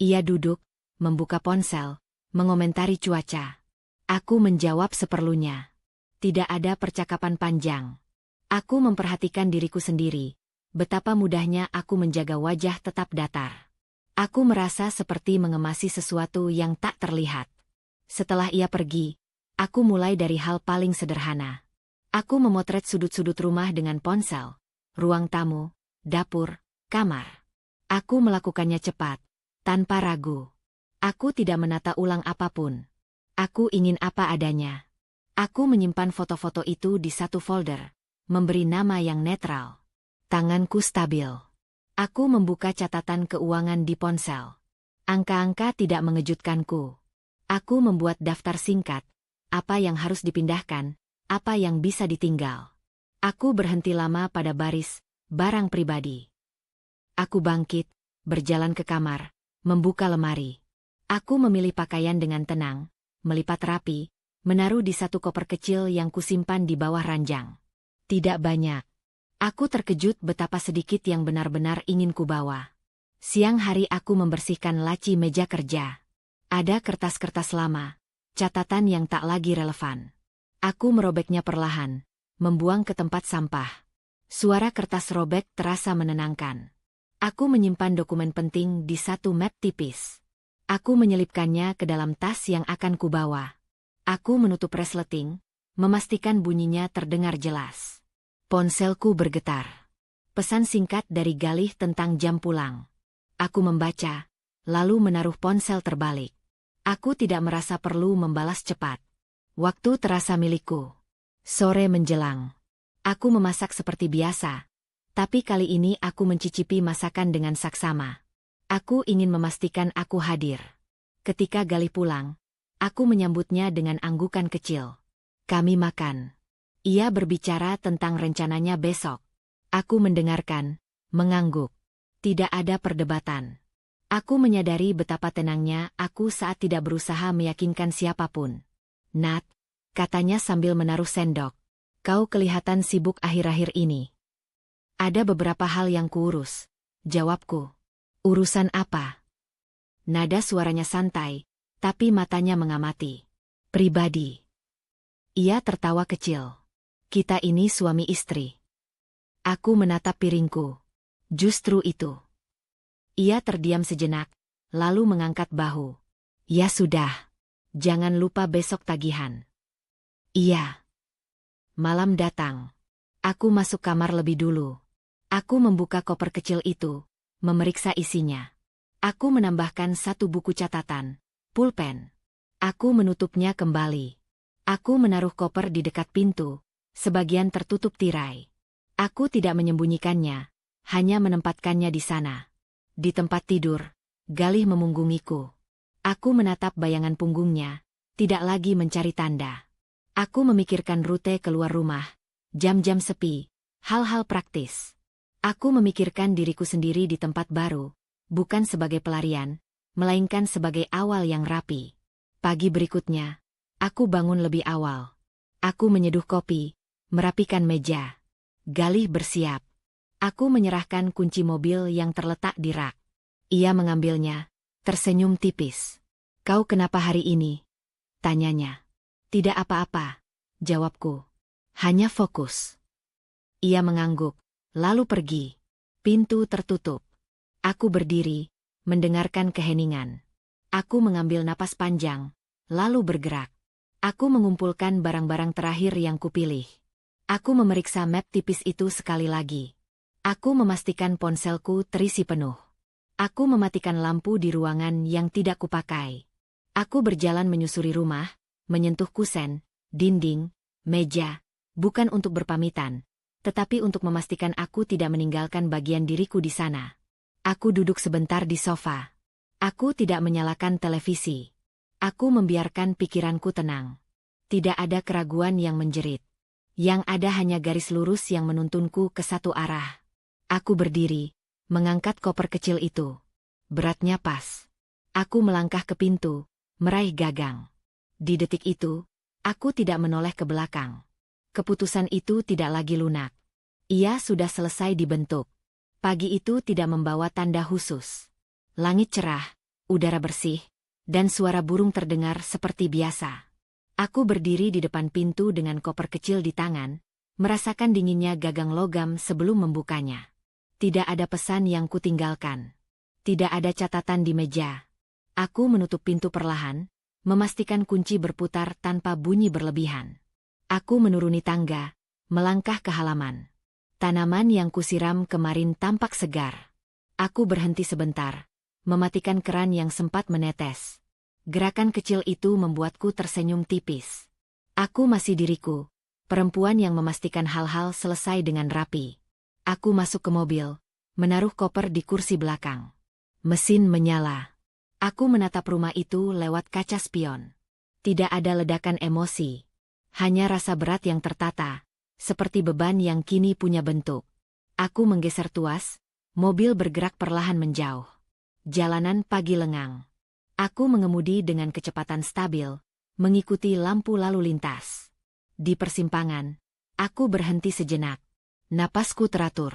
Ia duduk, membuka ponsel, mengomentari cuaca. Aku menjawab seperlunya. Tidak ada percakapan panjang. Aku memperhatikan diriku sendiri, betapa mudahnya aku menjaga wajah tetap datar. Aku merasa seperti mengemasi sesuatu yang tak terlihat. Setelah ia pergi, aku mulai dari hal paling sederhana. Aku memotret sudut-sudut rumah dengan ponsel, ruang tamu, dapur, kamar. Aku melakukannya cepat, tanpa ragu. Aku tidak menata ulang apapun. Aku ingin apa adanya. Aku menyimpan foto-foto itu di satu folder, memberi nama yang netral. Tanganku stabil. Aku membuka catatan keuangan di ponsel. Angka-angka tidak mengejutkanku. Aku membuat daftar singkat. Apa yang harus dipindahkan, apa yang bisa ditinggal. Aku berhenti lama pada baris, barang pribadi. Aku bangkit, berjalan ke kamar, membuka lemari. Aku memilih pakaian dengan tenang, melipat rapi, menaruh di satu koper kecil yang kusimpan di bawah ranjang. Tidak banyak. Aku terkejut betapa sedikit yang benar-benar ingin kubawa. Siang hari aku membersihkan laci meja kerja. Ada kertas-kertas lama. Catatan yang tak lagi relevan. Aku merobeknya perlahan, membuang ke tempat sampah. Suara kertas robek terasa menenangkan. Aku menyimpan dokumen penting di satu map tipis. Aku menyelipkannya ke dalam tas yang akan kubawa. Aku menutup resleting, memastikan bunyinya terdengar jelas. Ponselku bergetar. Pesan singkat dari Galih tentang jam pulang. Aku membaca, lalu menaruh ponsel terbalik. Aku tidak merasa perlu membalas cepat. Waktu terasa milikku. Sore menjelang. Aku memasak seperti biasa, tapi kali ini aku mencicipi masakan dengan saksama. Aku ingin memastikan aku hadir. Ketika Galih pulang, aku menyambutnya dengan anggukan kecil. Kami makan. Ia berbicara tentang rencananya besok. Aku mendengarkan, mengangguk. Tidak ada perdebatan. Aku menyadari betapa tenangnya aku saat tidak berusaha meyakinkan siapapun. Nat, katanya sambil menaruh sendok. Kau kelihatan sibuk akhir-akhir ini. Ada beberapa hal yang kuurus, jawabku. Urusan apa? Nada suaranya santai, tapi matanya mengamati. Pribadi. Ia tertawa kecil. Kita ini suami istri. Aku menatap piringku. Justru itu. Ia terdiam sejenak, lalu mengangkat bahu. Ya sudah. Jangan lupa besok tagihan. Iya. Malam datang. Aku masuk kamar lebih dulu. Aku membuka koper kecil itu, memeriksa isinya. Aku menambahkan satu buku catatan, pulpen. Aku menutupnya kembali. Aku menaruh koper di dekat pintu, sebagian tertutup tirai. Aku tidak menyembunyikannya, hanya menempatkannya di sana. Di tempat tidur, Galih memunggungiku. Aku menatap bayangan punggungnya, tidak lagi mencari tanda. Aku memikirkan rute keluar rumah, jam-jam sepi, hal-hal praktis. Aku memikirkan diriku sendiri di tempat baru, bukan sebagai pelarian, melainkan sebagai awal yang rapi. Pagi berikutnya, aku bangun lebih awal. Aku menyeduh kopi, merapikan meja. Galih bersiap. Aku menyerahkan kunci mobil yang terletak di rak. Ia mengambilnya, tersenyum tipis. Kau kenapa hari ini? Tanyanya. Tidak apa-apa, jawabku. Hanya fokus. Ia mengangguk, lalu pergi. Pintu tertutup. Aku berdiri, mendengarkan keheningan. Aku mengambil napas panjang, lalu bergerak. Aku mengumpulkan barang-barang terakhir yang kupilih. Aku memeriksa map tipis itu sekali lagi. Aku memastikan ponselku terisi penuh. Aku mematikan lampu di ruangan yang tidak kupakai. Aku berjalan menyusuri rumah, menyentuh kusen, dinding, meja, bukan untuk berpamitan, tetapi untuk memastikan aku tidak meninggalkan bagian diriku di sana. Aku duduk sebentar di sofa. Aku tidak menyalakan televisi. Aku membiarkan pikiranku tenang. Tidak ada keraguan yang menjerit. Yang ada hanya garis lurus yang menuntunku ke satu arah. Aku berdiri, mengangkat koper kecil itu. Beratnya pas. Aku melangkah ke pintu, meraih gagang. Di detik itu, aku tidak menoleh ke belakang. Keputusan itu tidak lagi lunak. Ia sudah selesai dibentuk. Pagi itu tidak membawa tanda khusus. Langit cerah, udara bersih, dan suara burung terdengar seperti biasa. Aku berdiri di depan pintu dengan koper kecil di tangan, merasakan dinginnya gagang logam sebelum membukanya. Tidak ada pesan yang kutinggalkan. Tidak ada catatan di meja. Aku menutup pintu perlahan, memastikan kunci berputar tanpa bunyi berlebihan. Aku menuruni tangga, melangkah ke halaman. Tanaman yang kusiram kemarin tampak segar. Aku berhenti sebentar, mematikan keran yang sempat menetes. Gerakan kecil itu membuatku tersenyum tipis. Aku masih diriku, perempuan yang memastikan hal-hal selesai dengan rapi. Aku masuk ke mobil, menaruh koper di kursi belakang. Mesin menyala. Aku menatap rumah itu lewat kaca spion. Tidak ada ledakan emosi. Hanya rasa berat yang tertata, seperti beban yang kini punya bentuk. Aku menggeser tuas, mobil bergerak perlahan menjauh. Jalanan pagi lengang. Aku mengemudi dengan kecepatan stabil, mengikuti lampu lalu lintas. Di persimpangan, aku berhenti sejenak. Napasku teratur.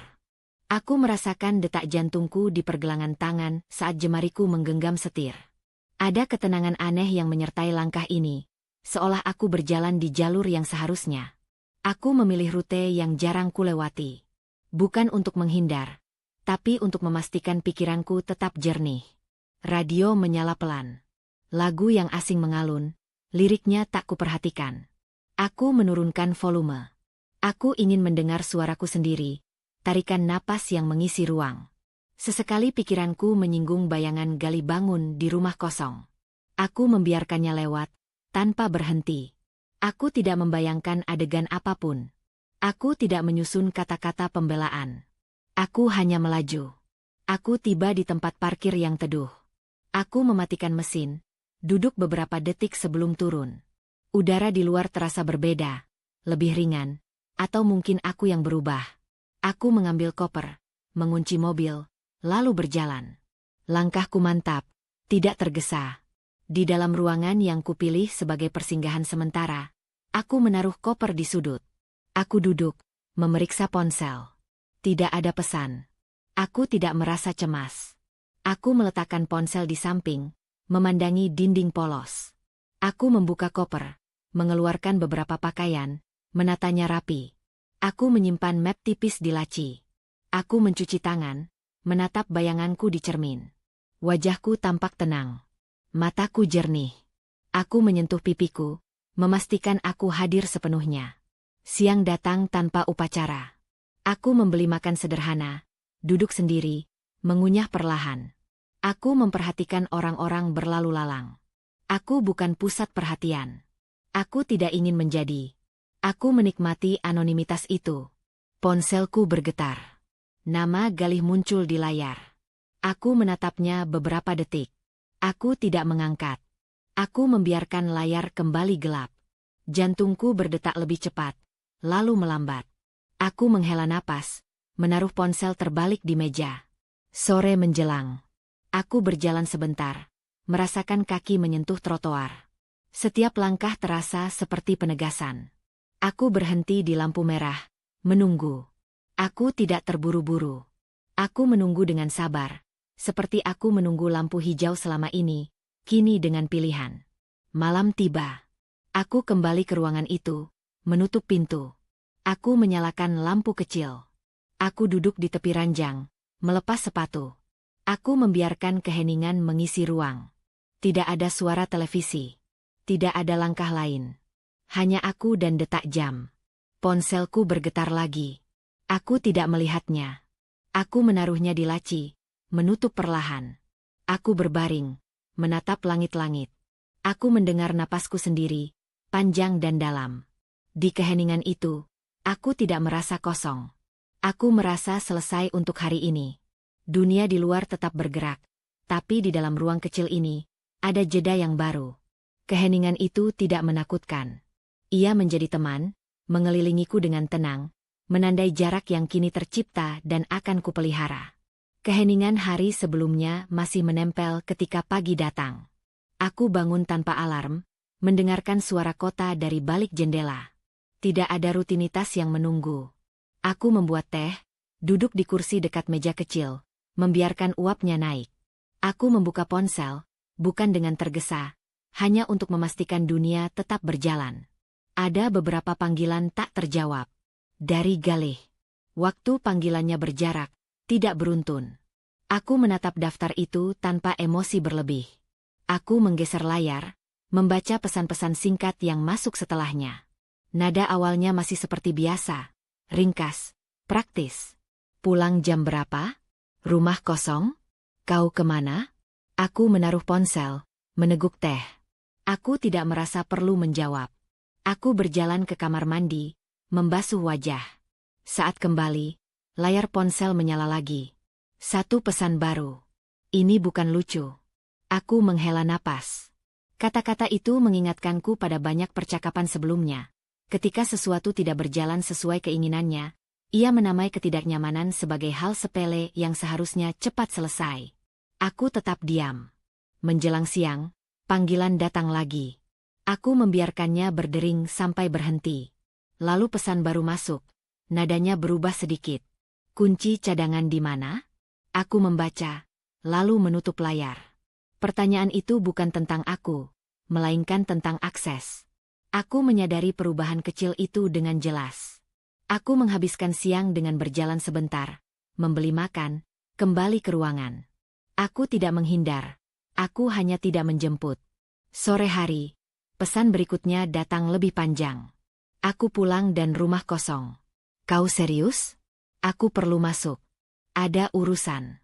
Aku merasakan detak jantungku di pergelangan tangan saat jemariku menggenggam setir. Ada ketenangan aneh yang menyertai langkah ini, seolah aku berjalan di jalur yang seharusnya. Aku memilih rute yang jarang kulewati. Bukan untuk menghindar, tapi untuk memastikan pikiranku tetap jernih. Radio menyala pelan. Lagu yang asing mengalun, Liriknya tak kuperhatikan. Aku menurunkan volume. Aku ingin mendengar suaraku sendiri, tarikan napas yang mengisi ruang. Sesekali pikiranku menyinggung bayangan gali bangun di rumah kosong. Aku membiarkannya lewat, tanpa berhenti. Aku tidak membayangkan adegan apapun. Aku tidak menyusun kata-kata pembelaan. Aku hanya melaju. Aku tiba di tempat parkir yang teduh. Aku mematikan mesin, duduk beberapa detik sebelum turun. Udara di luar terasa berbeda, lebih ringan, atau mungkin aku yang berubah. Aku mengambil koper, mengunci mobil, lalu berjalan. Langkahku mantap, tidak tergesa. Di dalam ruangan yang kupilih sebagai persinggahan sementara, aku menaruh koper di sudut. Aku duduk, memeriksa ponsel. Tidak ada pesan. Aku tidak merasa cemas. Aku meletakkan ponsel di samping, memandangi dinding polos. Aku membuka koper, mengeluarkan beberapa pakaian, menatanya rapi. Aku menyimpan map tipis di laci. Aku mencuci tangan, menatap bayanganku di cermin. Wajahku tampak tenang. Mataku jernih. Aku menyentuh pipiku, memastikan aku hadir sepenuhnya. Siang datang tanpa upacara. Aku membeli makan sederhana, duduk sendiri, mengunyah perlahan. Aku memperhatikan orang-orang berlalu lalang. Aku bukan pusat perhatian. Aku tidak ingin menjadi. Aku menikmati anonimitas itu. Ponselku bergetar. Nama Galih muncul di layar. Aku menatapnya beberapa detik. Aku tidak mengangkat. Aku membiarkan layar kembali gelap. Jantungku berdetak lebih cepat, lalu melambat. Aku menghela napas, menaruh ponsel terbalik di meja. Sore menjelang. Aku berjalan sebentar, merasakan kaki menyentuh trotoar. Setiap langkah terasa seperti penegasan. Aku berhenti di lampu merah, menunggu. Aku tidak terburu-buru. Aku menunggu dengan sabar, seperti aku menunggu lampu hijau selama ini, kini dengan pilihan. Malam tiba. Aku kembali ke ruangan itu, menutup pintu. Aku menyalakan lampu kecil. Aku duduk di tepi ranjang, melepas sepatu. Aku membiarkan keheningan mengisi ruang. Tidak ada suara televisi. Tidak ada langkah lain. Hanya aku dan detak jam. Ponselku bergetar lagi. Aku tidak melihatnya. Aku menaruhnya di laci, menutup perlahan. Aku berbaring, menatap langit-langit. Aku mendengar napasku sendiri, panjang dan dalam. Di keheningan itu, aku tidak merasa kosong. Aku merasa selesai untuk hari ini. Dunia di luar tetap bergerak, tapi di dalam ruang kecil ini, ada jeda yang baru. Keheningan itu tidak menakutkan. Ia menjadi teman, mengelilingiku dengan tenang, menandai jarak yang kini tercipta dan akan kupelihara. Keheningan hari sebelumnya masih menempel ketika pagi datang. Aku bangun tanpa alarm, mendengarkan suara kota dari balik jendela. Tidak ada rutinitas yang menunggu. Aku membuat teh, duduk di kursi dekat meja kecil, membiarkan uapnya naik. Aku membuka ponsel, bukan dengan tergesa, hanya untuk memastikan dunia tetap berjalan. Ada beberapa panggilan tak terjawab. Dari Galih. Waktu panggilannya berjarak, tidak beruntun. Aku menatap daftar itu tanpa emosi berlebih. Aku menggeser layar, membaca pesan-pesan singkat yang masuk setelahnya. Nada awalnya masih seperti biasa. Ringkas, praktis. Pulang jam berapa? Rumah kosong? Kau kemana? Aku menaruh ponsel, meneguk teh. Aku tidak merasa perlu menjawab. Aku berjalan ke kamar mandi, membasuh wajah. Saat kembali, layar ponsel menyala lagi. Satu pesan baru. Ini bukan lucu. Aku menghela napas. Kata-kata itu mengingatkanku pada banyak percakapan sebelumnya. Ketika sesuatu tidak berjalan sesuai keinginannya, ia menamai ketidaknyamanan sebagai hal sepele yang seharusnya cepat selesai. Aku tetap diam. Menjelang siang, panggilan datang lagi. Aku membiarkannya berdering sampai berhenti. Lalu pesan baru masuk. Nadanya berubah sedikit. Kunci cadangan di mana? Aku membaca, lalu menutup layar. Pertanyaan itu bukan tentang aku, melainkan tentang akses. Aku menyadari perubahan kecil itu dengan jelas. Aku menghabiskan siang dengan berjalan sebentar, membeli makan, kembali ke ruangan. Aku tidak menghindar. Aku hanya tidak menjemput. Sore hari, Pesan berikutnya datang lebih panjang. Aku pulang dan rumah kosong. Kau serius? Aku perlu masuk. Ada urusan.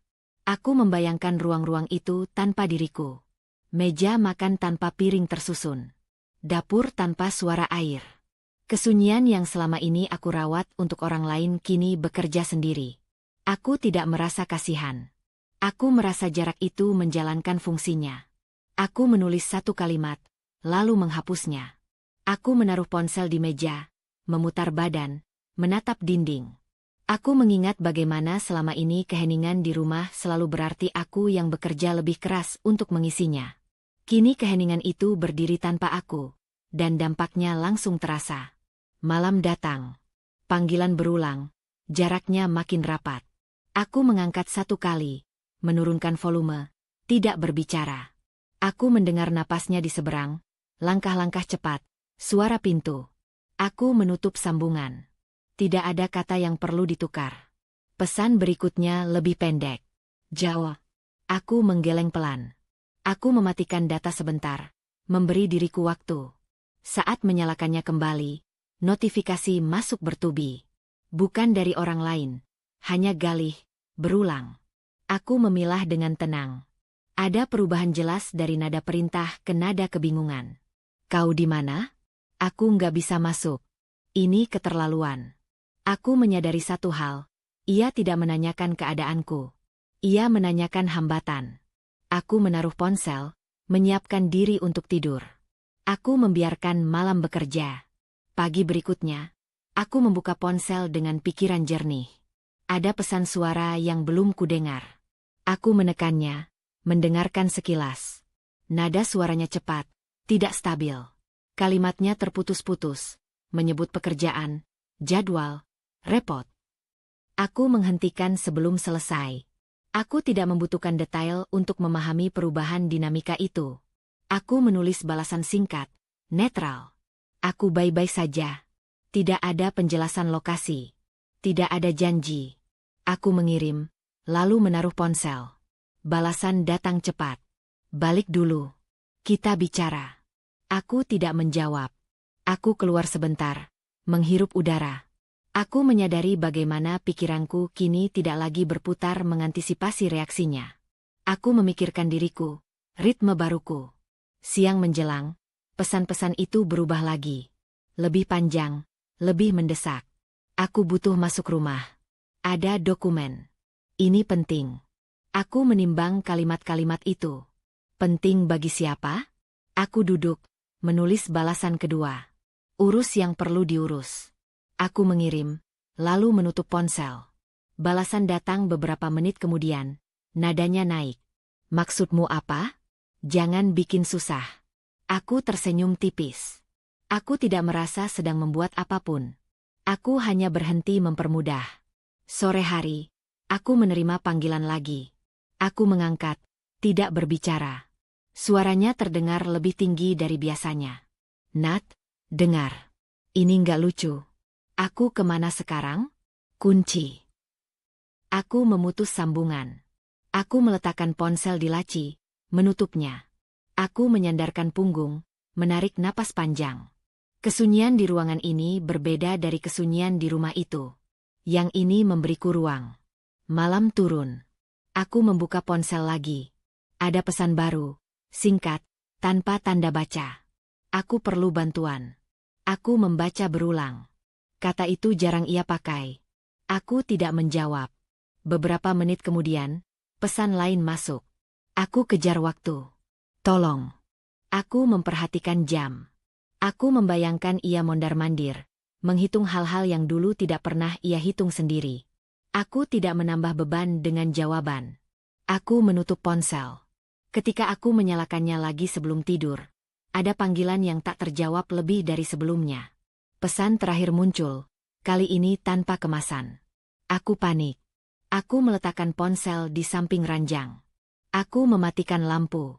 Aku membayangkan ruang-ruang itu tanpa diriku. Meja makan tanpa piring tersusun. Dapur tanpa suara air. Kesunyian yang selama ini aku rawat untuk orang lain kini bekerja sendiri. Aku tidak merasa kasihan. Aku merasa jarak itu menjalankan fungsinya. Aku menulis satu kalimat, lalu menghapusnya. Aku menaruh ponsel di meja, memutar badan, menatap dinding. Aku mengingat bagaimana selama ini keheningan di rumah selalu berarti aku yang bekerja lebih keras untuk mengisinya. Kini keheningan itu berdiri tanpa aku, dan dampaknya langsung terasa. Malam datang. Panggilan berulang, jaraknya makin rapat. Aku mengangkat satu kali, menurunkan volume, tidak berbicara. Aku mendengar napasnya di seberang, langkah-langkah cepat, suara pintu. Aku menutup sambungan. Tidak ada kata yang perlu ditukar. Pesan berikutnya lebih pendek. Jawa. Aku menggeleng pelan. Aku mematikan data sebentar, memberi diriku waktu. Saat menyalakannya kembali, notifikasi masuk bertubi. Bukan dari orang lain, hanya Galih, berulang. Aku memilah dengan tenang. Ada perubahan jelas dari nada perintah ke nada kebingungan. Kau di mana? Aku nggak bisa masuk. Ini keterlaluan. Aku menyadari satu hal. Ia tidak menanyakan keadaanku. Ia menanyakan hambatan. Aku menaruh ponsel, menyiapkan diri untuk tidur. Aku membiarkan malam bekerja. Pagi berikutnya, aku membuka ponsel dengan pikiran jernih. Ada pesan suara yang belum kudengar. Aku menekannya, mendengarkan sekilas. Nada suaranya cepat, tidak stabil. Kalimatnya terputus-putus, menyebut pekerjaan, jadwal, repot. Aku menghentikan sebelum selesai. Aku tidak membutuhkan detail untuk memahami perubahan dinamika itu. Aku menulis balasan singkat, netral. Aku baik-baik saja. Tidak ada penjelasan lokasi. Tidak ada janji. Aku mengirim, lalu menaruh ponsel. Balasan datang cepat. Balik dulu. Kita bicara. Aku tidak menjawab. Aku keluar sebentar, menghirup udara. Aku menyadari bagaimana pikiranku kini tidak lagi berputar mengantisipasi reaksinya. Aku memikirkan diriku, ritme baruku. Siang menjelang, pesan-pesan itu berubah lagi. Lebih panjang, lebih mendesak. Aku butuh masuk rumah. Ada dokumen. Ini penting. Aku menimbang kalimat-kalimat itu. Penting bagi siapa? Aku duduk, menulis balasan kedua. Urus yang perlu diurus. Aku mengirim, lalu menutup ponsel. Balasan datang beberapa menit kemudian. Nadanya naik. Maksudmu apa? Jangan bikin susah. Aku tersenyum tipis. Aku tidak merasa sedang membuat apapun. Aku hanya berhenti mempermudah. Sore hari, aku menerima panggilan lagi. Aku mengangkat, tidak berbicara. Suaranya terdengar lebih tinggi dari biasanya. Nat, dengar. Ini nggak lucu. Aku kemana sekarang? Kunci. Aku memutus sambungan. Aku meletakkan ponsel di laci, menutupnya. Aku menyandarkan punggung, menarik napas panjang. Kesunyian di ruangan ini berbeda dari kesunyian di rumah itu. Yang ini memberiku ruang. Malam turun. Aku membuka ponsel lagi. Ada pesan baru, singkat, tanpa tanda baca. Aku perlu bantuan. Aku membaca berulang. Kata itu jarang ia pakai. Aku tidak menjawab. Beberapa menit kemudian, pesan lain masuk. Aku kejar waktu. Tolong. Aku memperhatikan jam. Aku membayangkan ia mondar-mandir, menghitung hal-hal yang dulu tidak pernah ia hitung sendiri. Aku tidak menambah beban dengan jawaban. Aku menutup ponsel. Ketika aku menyalakannya lagi sebelum tidur, ada panggilan yang tak terjawab lebih dari sebelumnya. Pesan terakhir muncul, kali ini tanpa kemasan. Aku panik. Aku meletakkan ponsel di samping ranjang. Aku mematikan lampu.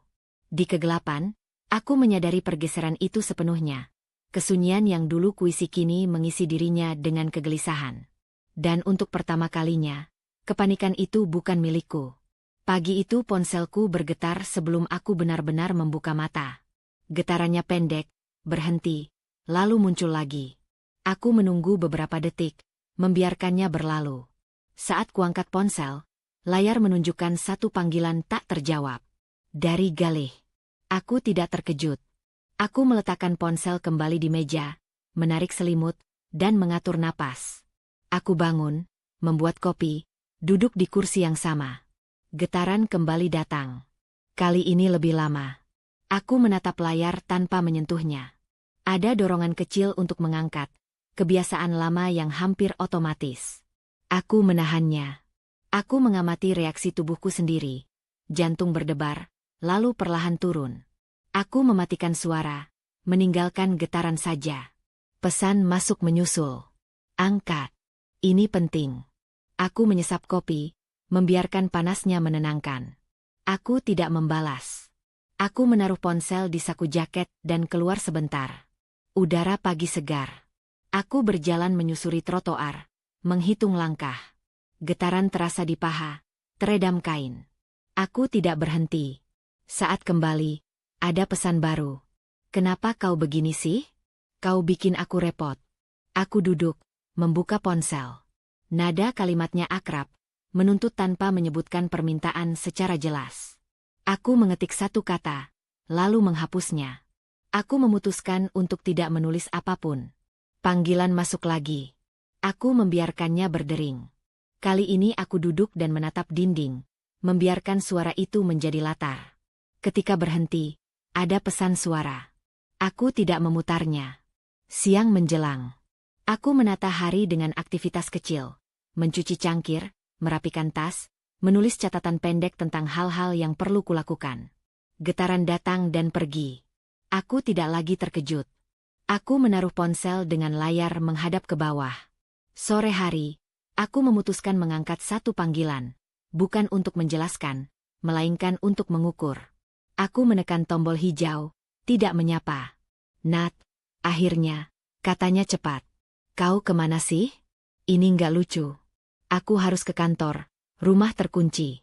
Di kegelapan, aku menyadari pergeseran itu sepenuhnya. Kesunyian yang dulu kuisi kini mengisi dirinya dengan kegelisahan. Dan untuk pertama kalinya, kepanikan itu bukan milikku. Pagi itu ponselku bergetar sebelum aku benar-benar membuka mata. Getarannya pendek, berhenti, lalu muncul lagi. Aku menunggu beberapa detik, membiarkannya berlalu. Saat kuangkat ponsel, layar menunjukkan satu panggilan tak terjawab. Dari Galih. Aku tidak terkejut. Aku meletakkan ponsel kembali di meja, menarik selimut, dan mengatur napas. Aku bangun, membuat kopi, duduk di kursi yang sama. Getaran kembali datang. Kali ini lebih lama. Aku menatap layar tanpa menyentuhnya. Ada dorongan kecil untuk mengangkat, kebiasaan lama yang hampir otomatis. Aku menahannya. Aku mengamati reaksi tubuhku sendiri. Jantung berdebar, lalu perlahan turun. Aku mematikan suara, meninggalkan getaran saja. Pesan masuk menyusul. Angkat. Ini penting. Aku menyesap kopi, membiarkan panasnya menenangkan. Aku tidak membalas. Aku menaruh ponsel di saku jaket dan keluar sebentar. Udara pagi segar. Aku berjalan menyusuri trotoar, menghitung langkah. Getaran terasa di paha, teredam kain. Aku tidak berhenti. Saat kembali, ada pesan baru. Kenapa kau begini sih? Kau bikin aku repot. Aku duduk, membuka ponsel. Nada kalimatnya akrab, menuntut tanpa menyebutkan permintaan secara jelas. Aku mengetik satu kata, lalu menghapusnya. Aku memutuskan untuk tidak menulis apapun. Panggilan masuk lagi. Aku membiarkannya berdering. Kali ini aku duduk dan menatap dinding, membiarkan suara itu menjadi latar. Ketika berhenti, ada pesan suara. Aku tidak memutarnya. Siang menjelang. Aku menata hari dengan aktivitas kecil. Mencuci cangkir, merapikan tas, menulis catatan pendek tentang hal-hal yang perlu kulakukan. Getaran datang dan pergi. Aku tidak lagi terkejut. Aku menaruh ponsel dengan layar menghadap ke bawah. Sore hari, aku memutuskan mengangkat satu panggilan, bukan untuk menjelaskan, melainkan untuk mengukur. Aku menekan tombol hijau, tidak menyapa. Nat, akhirnya, katanya cepat. Kau kemana sih? Ini nggak lucu. Aku harus ke kantor. Rumah terkunci.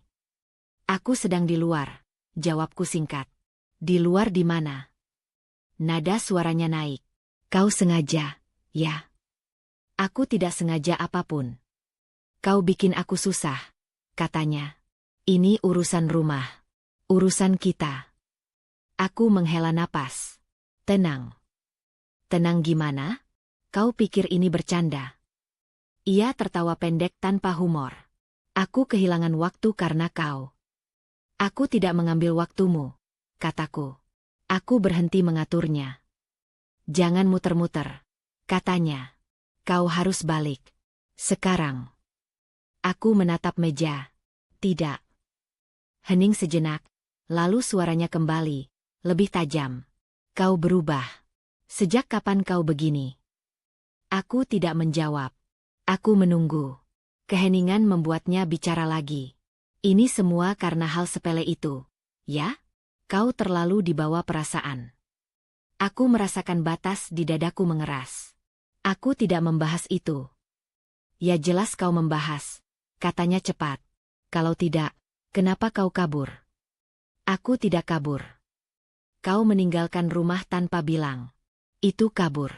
Aku sedang di luar, jawabku singkat. Di luar di mana? Nada suaranya naik. Kau sengaja, ya? Aku tidak sengaja apapun. Kau bikin aku susah, katanya. Ini urusan rumah. Urusan kita. Aku menghela napas. Tenang. Tenang gimana? Kau pikir ini bercanda? Ia tertawa pendek tanpa humor. Aku kehilangan waktu karena kau. Aku tidak mengambil waktumu, kataku. Aku berhenti mengaturnya. Jangan muter-muter, katanya. Kau harus balik. Sekarang. Aku menatap meja. Tidak. Hening sejenak, lalu suaranya kembali, lebih tajam. Kau berubah. Sejak kapan kau begini? Aku tidak menjawab. Aku menunggu. Keheningan membuatnya bicara lagi. Ini semua karena hal sepele itu, ya? Kau terlalu dibawa perasaan. Aku merasakan batas di dadaku mengeras. Aku tidak membahas itu. Ya jelas kau membahas, katanya cepat. Kalau tidak, kenapa kau kabur? Aku tidak kabur. Kau meninggalkan rumah tanpa bilang. Itu kabur.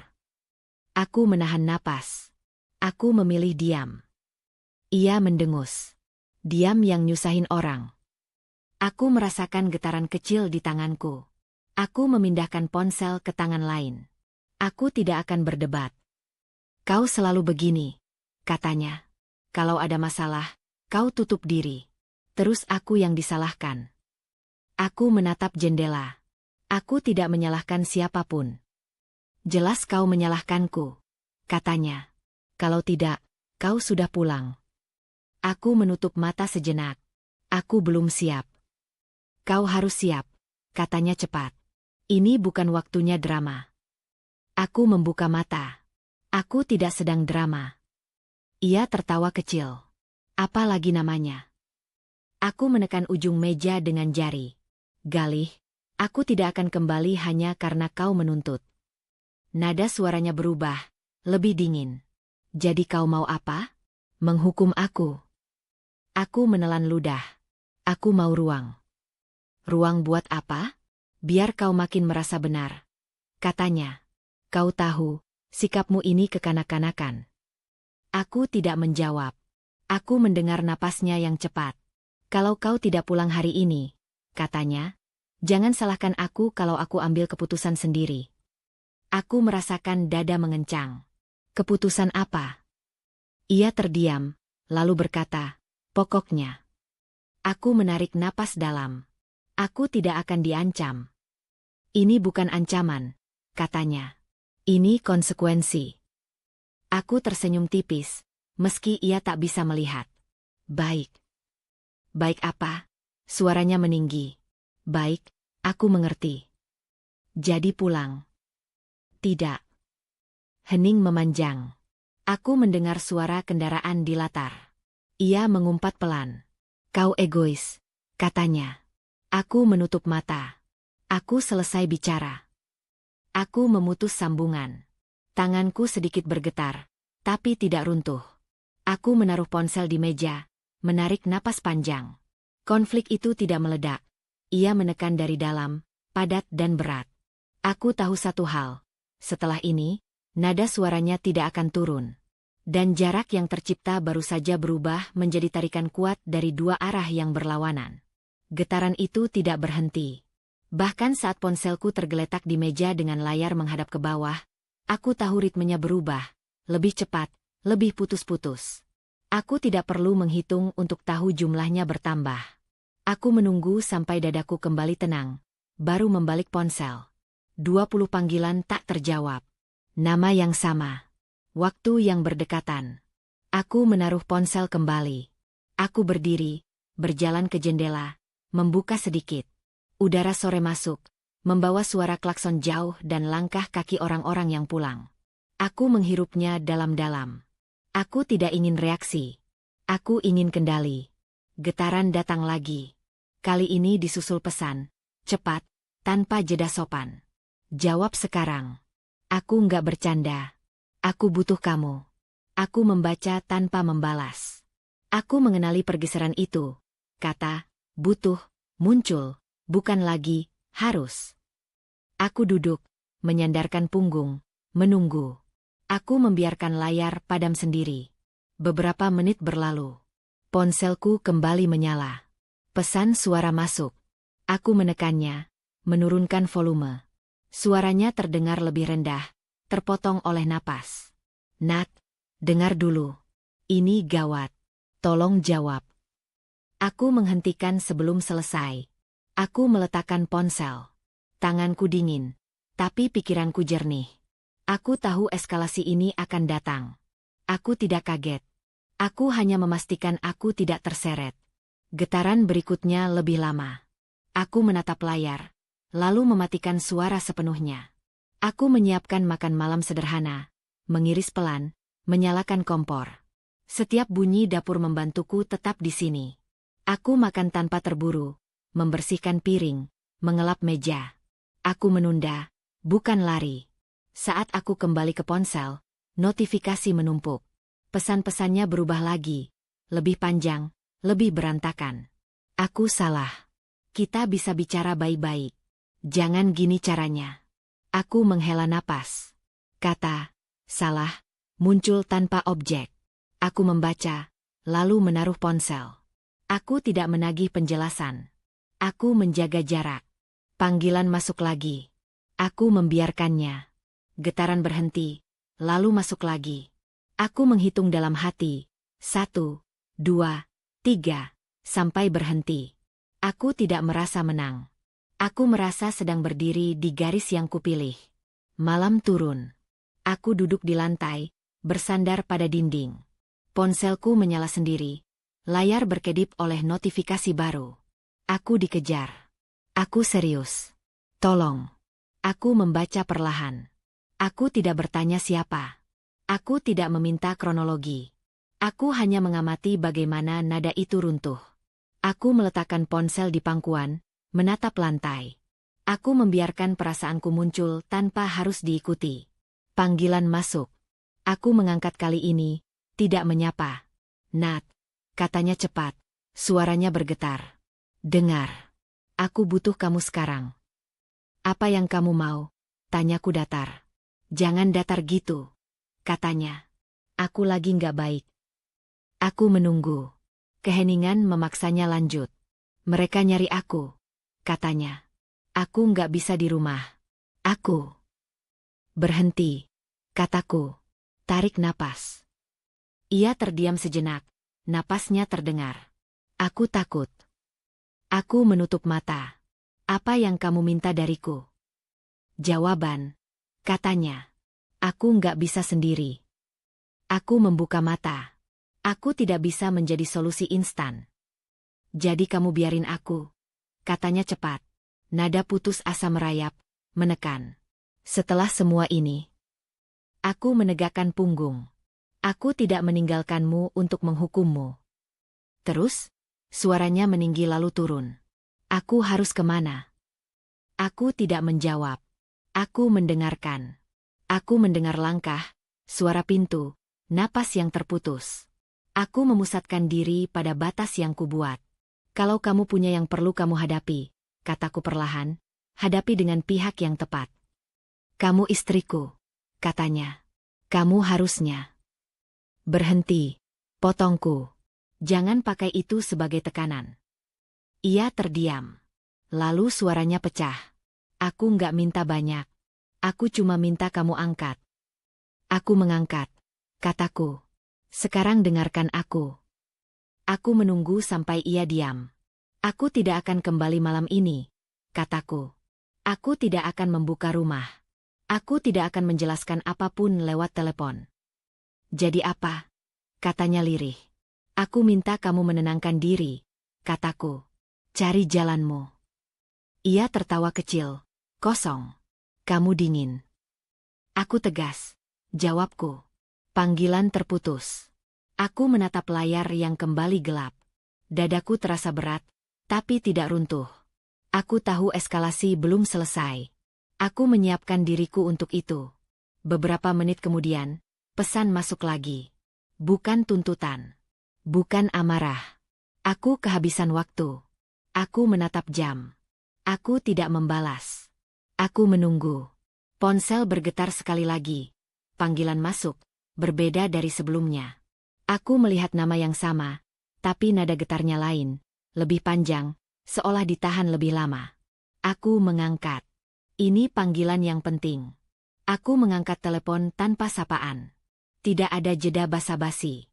Aku menahan napas. Aku memilih diam. Ia mendengus. Diam yang nyusahin orang. Aku merasakan getaran kecil di tanganku. Aku memindahkan ponsel ke tangan lain. Aku tidak akan berdebat. Kau selalu begini, katanya. Kalau ada masalah, kau tutup diri. Terus aku yang disalahkan. Aku menatap jendela. Aku tidak menyalahkan siapapun. Jelas kau menyalahkanku, katanya. Kalau tidak, kau sudah pulang. Aku menutup mata sejenak. Aku belum siap. Kau harus siap, katanya cepat. Ini bukan waktunya drama. Aku membuka mata. Aku tidak sedang drama. Ia tertawa kecil. Apa lagi namanya? Aku menekan ujung meja dengan jari. Galih, aku tidak akan kembali hanya karena kau menuntut. Nada suaranya berubah, lebih dingin. Jadi kau mau apa? Menghukum aku? Aku menelan ludah. Aku mau ruang. Ruang buat apa? Biar kau makin merasa benar. katanya. Kau tahu, sikapmu ini kekanak-kanakan. Aku tidak menjawab. Aku mendengar napasnya yang cepat. Kalau kau tidak pulang hari ini, katanya, jangan salahkan aku kalau aku ambil keputusan sendiri. Aku merasakan dada mengencang. Keputusan apa? Ia terdiam, lalu berkata, pokoknya. Aku menarik napas dalam. Aku tidak akan diancam. Ini bukan ancaman, katanya. Ini konsekuensi. Aku tersenyum tipis, meski ia tak bisa melihat. Baik. Baik apa? Suaranya meninggi. Baik, aku mengerti. Jadi pulang. Tidak. Hening memanjang. Aku mendengar suara kendaraan di latar. Ia mengumpat pelan. Kau egois, katanya. Aku menutup mata. Aku selesai bicara. Aku memutus sambungan. Tanganku sedikit bergetar, tapi tidak runtuh. Aku menaruh ponsel di meja, menarik napas panjang. Konflik itu tidak meledak. Ia menekan dari dalam, padat dan berat. Aku tahu satu hal. Setelah ini, nada suaranya tidak akan turun. Dan jarak yang tercipta baru saja berubah menjadi tarikan kuat dari dua arah yang berlawanan. Getaran itu tidak berhenti. Bahkan saat ponselku tergeletak di meja dengan layar menghadap ke bawah, aku tahu ritmenya berubah, lebih cepat, lebih putus-putus. Aku tidak perlu menghitung untuk tahu jumlahnya bertambah. Aku menunggu sampai dadaku kembali tenang, baru membalik ponsel. 20 panggilan tak terjawab. Nama yang sama. Waktu yang berdekatan. Aku menaruh ponsel kembali. Aku berdiri, berjalan ke jendela, membuka sedikit. Udara sore masuk, membawa suara klakson jauh dan langkah kaki orang-orang yang pulang. Aku menghirupnya dalam-dalam. Aku tidak ingin reaksi. Aku ingin kendali. Getaran datang lagi. Kali ini disusul pesan. Cepat, tanpa jeda sopan. Jawab sekarang. Aku nggak bercanda. Aku butuh kamu. Aku membaca tanpa membalas. Aku mengenali pergeseran itu. Kata, butuh, muncul. Bukan lagi, harus. Aku duduk, menyandarkan punggung, menunggu. Aku membiarkan layar padam sendiri. Beberapa menit berlalu. Ponselku kembali menyala. Pesan suara masuk. Aku menekannya, menurunkan volume. Suaranya terdengar lebih rendah, terpotong oleh napas. Nat, dengar dulu. Ini gawat. Tolong jawab. Aku menghentikan sebelum selesai. Aku meletakkan ponsel. Tanganku dingin, tapi pikiranku jernih. Aku tahu eskalasi ini akan datang. Aku tidak kaget. Aku hanya memastikan aku tidak terseret. Getaran berikutnya lebih lama. Aku menatap layar, lalu mematikan suara sepenuhnya. Aku menyiapkan makan malam sederhana, mengiris pelan, menyalakan kompor. Setiap bunyi dapur membantuku tetap di sini. Aku makan tanpa terburu. Membersihkan piring, mengelap meja. Aku menunda, bukan lari. Saat aku kembali ke ponsel, notifikasi menumpuk. Pesan-pesannya berubah lagi, lebih panjang, lebih berantakan. Aku salah. Kita bisa bicara baik-baik. Jangan gini caranya. Aku menghela napas. Kata, salah, muncul tanpa objek. Aku membaca, lalu menaruh ponsel. Aku tidak menagih penjelasan. Aku menjaga jarak. Panggilan masuk lagi. Aku membiarkannya. Getaran berhenti, lalu masuk lagi. Aku menghitung dalam hati. 1, 2, 3, sampai berhenti. Aku tidak merasa menang. Aku merasa sedang berdiri di garis yang kupilih. Malam turun. Aku duduk di lantai, bersandar pada dinding. Ponselku menyala sendiri. Layar berkedip oleh notifikasi baru. Aku dikejar. Aku serius. Tolong. Aku membaca perlahan. Aku tidak bertanya siapa. Aku tidak meminta kronologi. Aku hanya mengamati bagaimana nada itu runtuh. Aku meletakkan ponsel di pangkuan, menatap lantai. Aku membiarkan perasaanku muncul tanpa harus diikuti. Panggilan masuk. Aku mengangkat kali ini, tidak menyapa. Nat, katanya cepat, suaranya bergetar. Dengar. Aku butuh kamu sekarang. Apa yang kamu mau? Tanyaku datar. Jangan datar gitu, katanya. Aku lagi nggak baik. Aku menunggu. Keheningan memaksanya lanjut. Mereka nyari aku, katanya. Aku nggak bisa di rumah. Aku. Berhenti, kataku. Tarik napas. Ia terdiam sejenak. Napasnya terdengar. Aku takut. Aku menutup mata. Apa yang kamu minta dariku? Jawaban. Katanya. Aku nggak bisa sendiri. Aku membuka mata. Aku tidak bisa menjadi solusi instan. Jadi kamu biarin aku. Katanya cepat. Nada putus asa merayap, menekan. Setelah semua ini, aku menegakkan punggung. Aku tidak meninggalkanmu untuk menghukummu. Terus, suaranya meninggi lalu turun. Aku harus kemana? Aku tidak menjawab. Aku mendengarkan. Aku mendengar langkah, suara pintu, napas yang terputus. Aku memusatkan diri pada batas yang kubuat. Kalau kamu punya yang perlu kamu hadapi, kataku perlahan, hadapi dengan pihak yang tepat. Kamu istriku, katanya. Kamu harusnya. Berhenti, potongku. Jangan pakai itu sebagai tekanan. Ia terdiam. Lalu suaranya pecah. Aku nggak minta banyak. Aku cuma minta kamu angkat. Aku mengangkat, kataku. Sekarang dengarkan aku. Aku menunggu sampai ia diam. Aku tidak akan kembali malam ini, kataku. Aku tidak akan membuka rumah. Aku tidak akan menjelaskan apapun lewat telepon. Jadi apa? Katanya lirih. Aku minta kamu menenangkan diri, kataku. Cari jalanmu. Ia tertawa kecil. Kosong. Kamu dingin. Aku tegas. Jawabku. Panggilan terputus. Aku menatap layar yang kembali gelap. Dadaku terasa berat, tapi tidak runtuh. Aku tahu eskalasi belum selesai. Aku menyiapkan diriku untuk itu. Beberapa menit kemudian, pesan masuk lagi. Bukan tuntutan. Bukan amarah. Aku kehabisan waktu. Aku menatap jam. Aku tidak membalas. Aku menunggu. Ponsel bergetar sekali lagi. Panggilan masuk, berbeda dari sebelumnya. Aku melihat nama yang sama, tapi nada getarnya lain, lebih panjang, seolah ditahan lebih lama. Aku mengangkat. Ini panggilan yang penting. Aku mengangkat telepon tanpa sapaan. Tidak ada jeda basa-basi.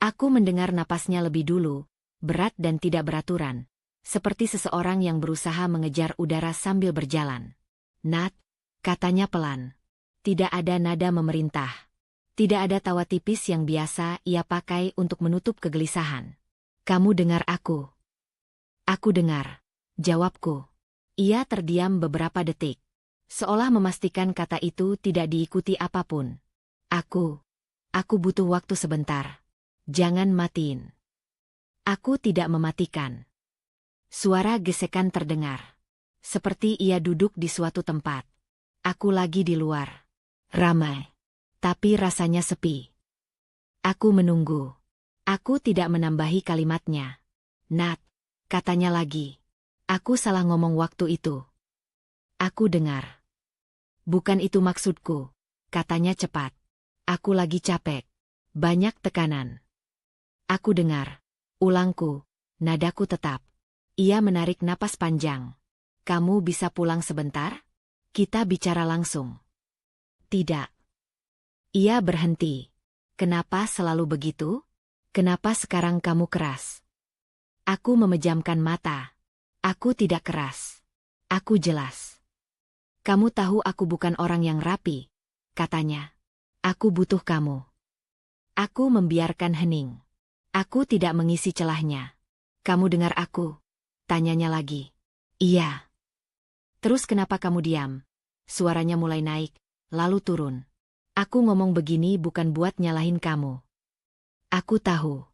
Aku mendengar napasnya lebih dulu, berat dan tidak beraturan, seperti seseorang yang berusaha mengejar udara sambil berjalan. Nat, katanya pelan. Tidak ada nada memerintah. Tidak ada tawa tipis yang biasa ia pakai untuk menutup kegelisahan. Kamu dengar aku? Aku dengar. Jawabku. Ia terdiam beberapa detik. Seolah memastikan kata itu tidak diikuti apapun. Aku butuh waktu sebentar. Jangan matiin. Aku tidak mematikan. Suara gesekan terdengar. Seperti ia duduk di suatu tempat. Aku lagi di luar. Ramai. Tapi rasanya sepi. Aku menunggu. Aku tidak menambahi kalimatnya. Nat, katanya lagi. Aku salah ngomong waktu itu. Aku dengar. Bukan itu maksudku, katanya cepat. Aku lagi capek. Banyak tekanan. Aku dengar. Ulangku, nadaku tetap. Ia menarik napas panjang. Kamu bisa pulang sebentar? Kita bicara langsung. Tidak. Ia berhenti. Kenapa selalu begitu? Kenapa sekarang kamu keras? Aku memejamkan mata. Aku tidak keras. Aku jelas. Kamu tahu aku bukan orang yang rapi, katanya. Aku butuh kamu. Aku membiarkan hening. Aku tidak mengisi celahnya. Kamu dengar aku? Tanyanya lagi. Iya. Terus kenapa kamu diam? Suaranya mulai naik, lalu turun. Aku ngomong begini bukan buat nyalahin kamu. Aku tahu.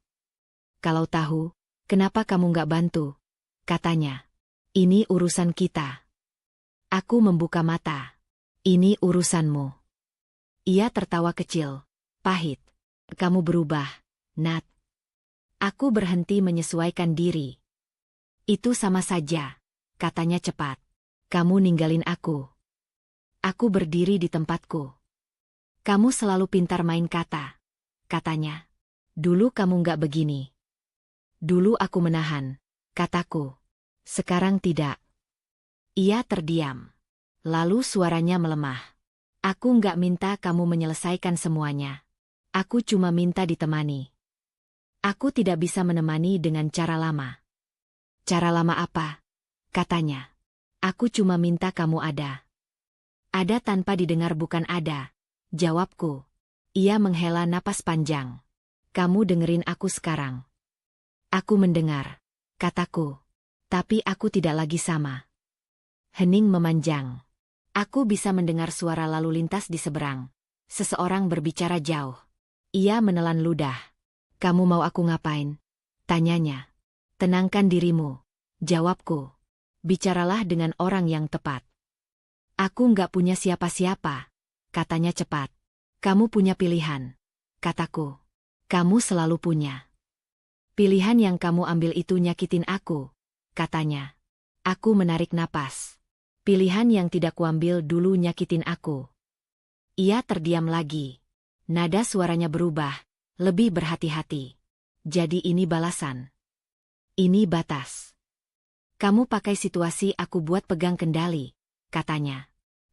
Kalau tahu, kenapa kamu nggak bantu? Katanya. Ini urusan kita. Aku membuka mata. Ini urusanmu. Ia tertawa kecil. Pahit. Kamu berubah, Nat. Aku berhenti menyesuaikan diri. Itu sama saja, katanya cepat. Kamu ninggalin aku. Aku berdiri di tempatku. Kamu selalu pintar main kata, katanya. Dulu kamu nggak begini. Dulu aku menahan, kataku. Sekarang tidak. Ia terdiam. Lalu suaranya melemah. Aku nggak minta kamu menyelesaikan semuanya. Aku cuma minta ditemani. Aku tidak bisa menemani dengan cara lama. Cara lama apa? Katanya. Aku cuma minta kamu ada. Ada tanpa didengar bukan ada. Jawabku. Ia menghela napas panjang. Kamu dengerin aku sekarang. Aku mendengar. Kataku. Tapi aku tidak lagi sama. Hening memanjang. Aku bisa mendengar suara lalu lintas di seberang. Seseorang berbicara jauh. Ia menelan ludah. Kamu mau aku ngapain? Tanyanya. Tenangkan dirimu. Jawabku. Bicaralah dengan orang yang tepat. Aku nggak punya siapa-siapa. Katanya cepat. Kamu punya pilihan. Kataku. Kamu selalu punya. Pilihan yang kamu ambil itu nyakitin aku. Katanya. Aku menarik napas. Pilihan yang tidak kuambil dulu nyakitin aku. Ia terdiam lagi. Nada suaranya berubah. Lebih berhati-hati. Jadi ini balasan. Ini batas. Kamu pakai situasi aku buat pegang kendali. Katanya.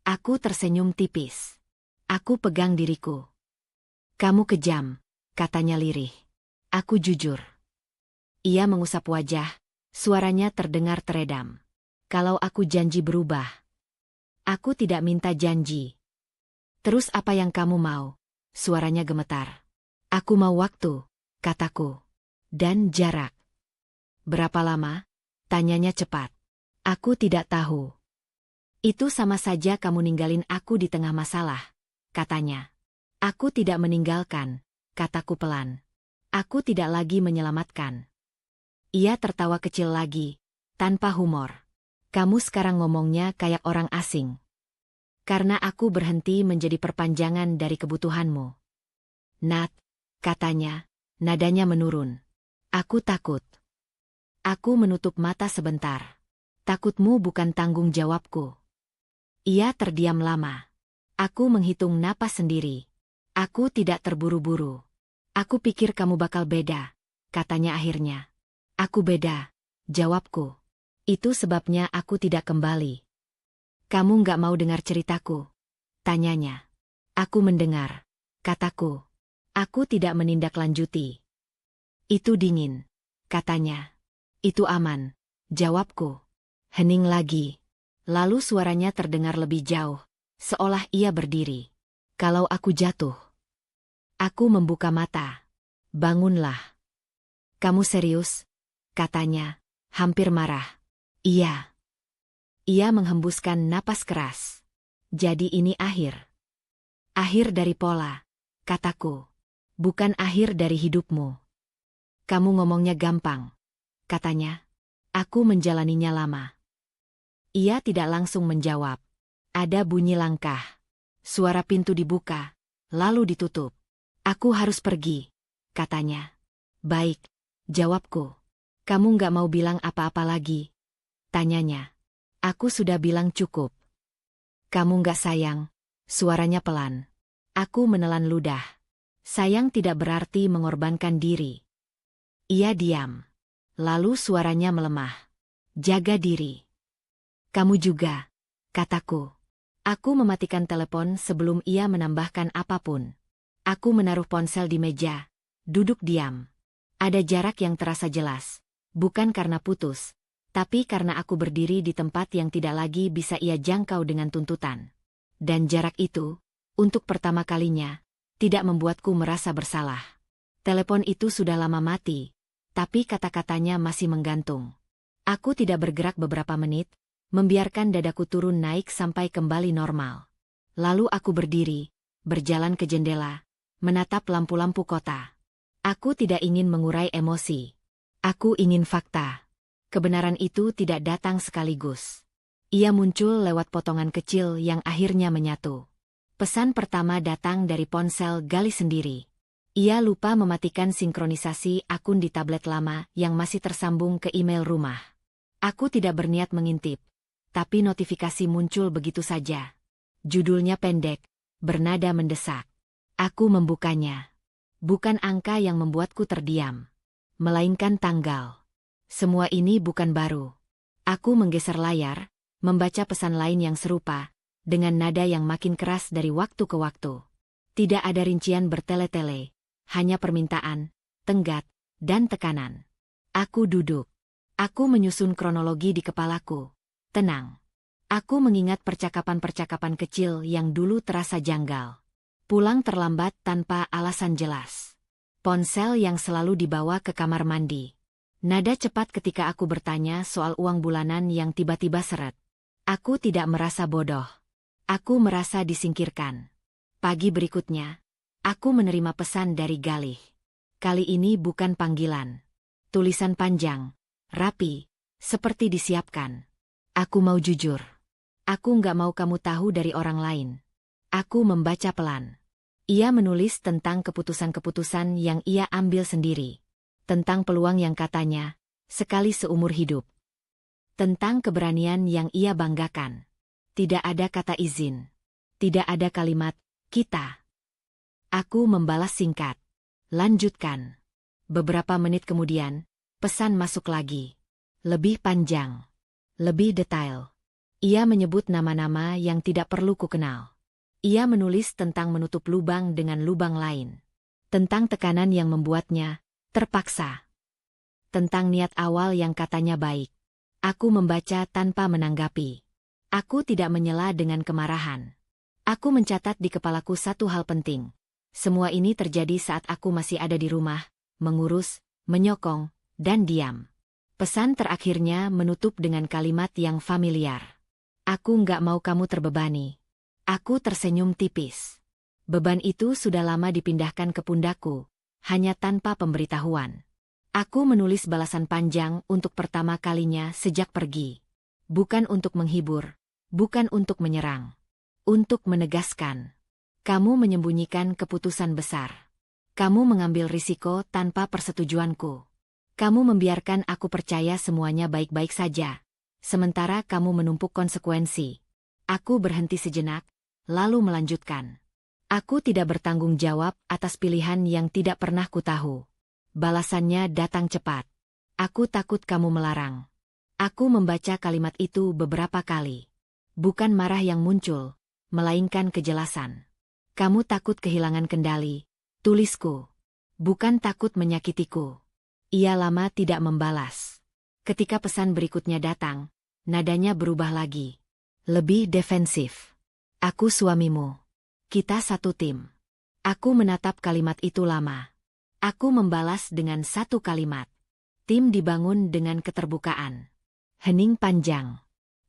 Aku tersenyum tipis. Aku pegang diriku. Kamu kejam, katanya lirih. Aku jujur. Ia mengusap wajah, suaranya terdengar teredam. Kalau aku janji berubah. Aku tidak minta janji. Terus apa yang kamu mau? Suaranya gemetar. Aku mau waktu, kataku. Dan jarak. Berapa lama? Tanyanya cepat. Aku tidak tahu. Itu sama saja kamu ninggalin aku di tengah masalah, katanya. Aku tidak meninggalkan, kataku pelan. Aku tidak lagi menyelamatkan. Ia tertawa kecil lagi, tanpa humor. Kamu sekarang ngomongnya kayak orang asing. Karena aku berhenti menjadi perpanjangan dari kebutuhanmu. Nat, katanya, nadanya menurun. Aku takut. Aku menutup mata sebentar. Takutmu bukan tanggung jawabku. Ia terdiam lama. Aku menghitung napas sendiri. Aku tidak terburu-buru. Aku pikir kamu bakal beda, katanya akhirnya. Aku beda, jawabku. Itu sebabnya aku tidak kembali. Kamu nggak mau dengar ceritaku? Tanyanya. Aku mendengar, kataku. Aku tidak menindaklanjuti. Itu dingin, katanya. Itu aman, jawabku. Hening lagi. Lalu suaranya terdengar lebih jauh, seolah ia berdiri. Kalau aku jatuh. Aku membuka mata. Bangunlah. Kamu serius? Katanya, hampir marah. Iya. Ia menghembuskan napas keras. Jadi ini akhir. Akhir dari pola, kataku. Bukan akhir dari hidupmu. Kamu ngomongnya gampang, katanya. Aku menjalaninya lama. Ia tidak langsung menjawab. Ada bunyi langkah. Suara pintu dibuka, lalu ditutup. Aku harus pergi, katanya. Baik, jawabku. Kamu nggak mau bilang apa-apa lagi? Tanyanya. Aku sudah bilang cukup. Kamu nggak sayang? Suaranya pelan. Aku menelan ludah. Sayang tidak berarti mengorbankan diri. Ia diam. Lalu suaranya melemah. Jaga diri. Kamu juga, kataku. Aku mematikan telepon sebelum ia menambahkan apapun. Aku menaruh ponsel di meja, duduk diam. Ada jarak yang terasa jelas, bukan karena putus, tapi karena aku berdiri di tempat yang tidak lagi bisa ia jangkau dengan tuntutan. Dan jarak itu, untuk pertama kalinya, tidak membuatku merasa bersalah. Telepon itu sudah lama mati, tapi kata-katanya masih menggantung. Aku tidak bergerak beberapa menit, membiarkan dadaku turun naik sampai kembali normal. Lalu aku berdiri, berjalan ke jendela, menatap lampu-lampu kota. Aku tidak ingin mengurai emosi. Aku ingin fakta. Kebenaran itu tidak datang sekaligus. Ia muncul lewat potongan kecil yang akhirnya menyatu. Pesan pertama datang dari ponsel Gali sendiri. Ia lupa mematikan sinkronisasi akun di tablet lama yang masih tersambung ke email rumah. Aku tidak berniat mengintip. Tapi notifikasi muncul begitu saja. Judulnya pendek, bernada mendesak. Aku membukanya. Bukan angka yang membuatku terdiam, melainkan tanggal. Semua ini bukan baru. Aku menggeser layar, membaca pesan lain yang serupa, dengan nada yang makin keras dari waktu ke waktu. Tidak ada rincian bertele-tele, hanya permintaan, tenggat, dan tekanan. Aku duduk. Aku menyusun kronologi di kepalaku. Tenang. Aku mengingat percakapan-percakapan kecil yang dulu terasa janggal. Pulang terlambat tanpa alasan jelas. Ponsel yang selalu dibawa ke kamar mandi. Nada cepat ketika aku bertanya soal uang bulanan yang tiba-tiba seret. Aku tidak merasa bodoh. Aku merasa disingkirkan. Pagi berikutnya, aku menerima pesan dari Galih. Kali ini bukan panggilan. Tulisan panjang, rapi, seperti disiapkan. Aku mau jujur. Aku nggak mau kamu tahu dari orang lain. Aku membaca pelan. Ia menulis tentang keputusan-keputusan yang ia ambil sendiri. Tentang peluang yang katanya, sekali seumur hidup. Tentang keberanian yang ia banggakan. Tidak ada kata izin. Tidak ada kalimat, kita. Aku membalas singkat. Lanjutkan. Beberapa menit kemudian, pesan masuk lagi. Lebih panjang. Lebih detail. Ia menyebut nama-nama yang tidak perlu kukenal. Ia menulis tentang menutup lubang dengan lubang lain. Tentang tekanan yang membuatnya terpaksa. Tentang niat awal yang katanya baik. Aku membaca tanpa menanggapi. Aku tidak menyela dengan kemarahan. Aku mencatat di kepalaku satu hal penting. Semua ini terjadi saat aku masih ada di rumah, mengurus, menyokong, dan diam. Pesan terakhirnya menutup dengan kalimat yang familiar. Aku nggak mau kamu terbebani. Aku tersenyum tipis. Beban itu sudah lama dipindahkan ke pundakku, hanya tanpa pemberitahuan. Aku menulis balasan panjang untuk pertama kalinya sejak pergi. Bukan untuk menghibur, bukan untuk menyerang. Untuk menegaskan. Kamu menyembunyikan keputusan besar. Kamu mengambil risiko tanpa persetujuanku. Kamu membiarkan aku percaya semuanya baik-baik saja. Sementara kamu menumpuk konsekuensi. Aku berhenti sejenak, lalu melanjutkan. Aku tidak bertanggung jawab atas pilihan yang tidak pernah kutahu. Balasannya datang cepat. Aku takut kamu melarang. Aku membaca kalimat itu beberapa kali. Bukan marah yang muncul, melainkan kejelasan. Kamu takut kehilangan kendali, tulisku. Bukan takut menyakitiku. Ia lama tidak membalas. Ketika pesan berikutnya datang, nadanya berubah lagi. Lebih defensif. Aku suamimu. Kita satu tim. Aku menatap kalimat itu lama. Aku membalas dengan satu kalimat. Tim dibangun dengan keterbukaan. Hening panjang.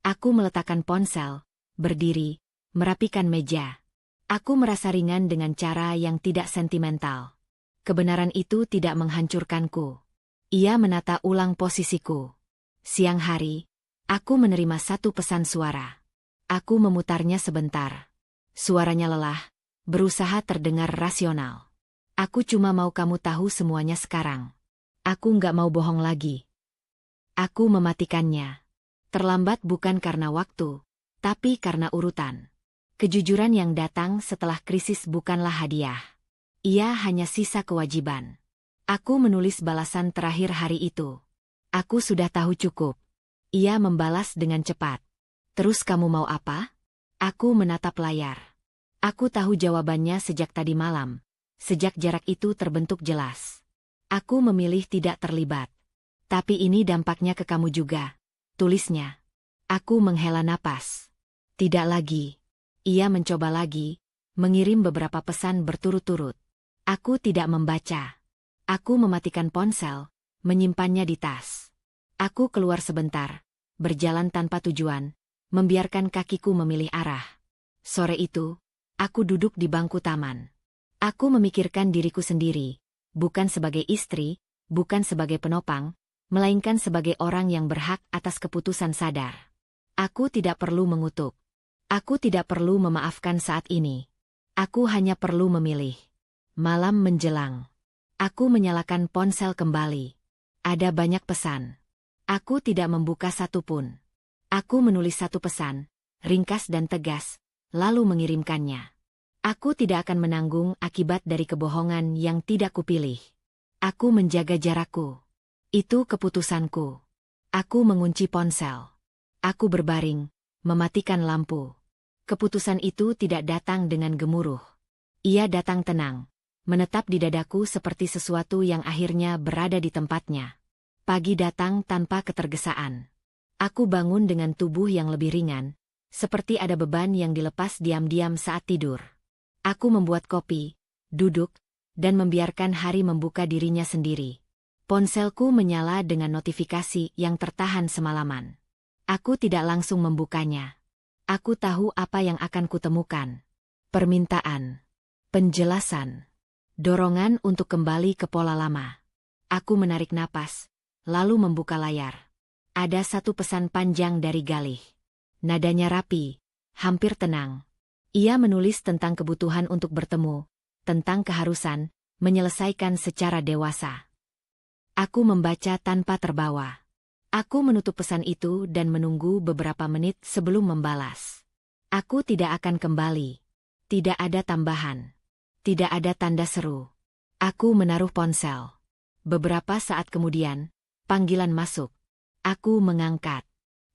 Aku meletakkan ponsel, berdiri, merapikan meja. Aku merasa ringan dengan cara yang tidak sentimental. Kebenaran itu tidak menghancurkanku. Ia menata ulang posisiku. Siang hari, aku menerima satu pesan suara. Aku memutarnya sebentar. Suaranya lelah, berusaha terdengar rasional. Aku cuma mau kamu tahu semuanya sekarang. Aku nggak mau bohong lagi. Aku mematikannya. Terlambat bukan karena waktu, tapi karena urutan. Kejujuran yang datang setelah krisis bukanlah hadiah. Ia hanya sisa kewajiban. Aku menulis balasan terakhir hari itu. Aku sudah tahu cukup. Ia membalas dengan cepat. Terus kamu mau apa? Aku menatap layar. Aku tahu jawabannya sejak tadi malam. Sejak jarak itu terbentuk jelas. Aku memilih tidak terlibat. Tapi ini dampaknya ke kamu juga. Tulisnya. Aku menghela napas. Tidak lagi. Ia mencoba lagi, mengirim beberapa pesan berturut-turut. Aku tidak membaca. Aku mematikan ponsel, menyimpannya di tas. Aku keluar sebentar, berjalan tanpa tujuan, membiarkan kakiku memilih arah. Sore itu, aku duduk di bangku taman. Aku memikirkan diriku sendiri, bukan sebagai istri, bukan sebagai penopang, melainkan sebagai orang yang berhak atas keputusan sadar. Aku tidak perlu mengutuk. Aku tidak perlu memaafkan saat ini. Aku hanya perlu memilih. Malam menjelang. Aku menyalakan ponsel kembali. Ada banyak pesan. Aku tidak membuka satu pun. Aku menulis satu pesan, ringkas dan tegas, lalu mengirimkannya. Aku tidak akan menanggung akibat dari kebohongan yang tidak kupilih. Aku menjaga jarakku. Itu keputusanku. Aku mengunci ponsel. Aku berbaring, mematikan lampu. Keputusan itu tidak datang dengan gemuruh. Ia datang tenang, menetap di dadaku seperti sesuatu yang akhirnya berada di tempatnya. Pagi datang tanpa ketergesaan. Aku bangun dengan tubuh yang lebih ringan, seperti ada beban yang dilepas diam-diam saat tidur. Aku membuat kopi, duduk, dan membiarkan hari membuka dirinya sendiri. Ponselku menyala dengan notifikasi yang tertahan semalaman. Aku tidak langsung membukanya. Aku tahu apa yang akan kutemukan. Permintaan. Penjelasan. Dorongan untuk kembali ke pola lama. Aku menarik napas, lalu membuka layar. Ada satu pesan panjang dari Galih. Nadanya rapi, hampir tenang. Ia menulis tentang kebutuhan untuk bertemu, tentang keharusan, menyelesaikan secara dewasa. Aku membaca tanpa terbawa. Aku menutup pesan itu dan menunggu beberapa menit sebelum membalas. Aku tidak akan kembali. Tidak ada tambahan. Tidak ada tanda seru. Aku menaruh ponsel. Beberapa saat kemudian, panggilan masuk. Aku mengangkat.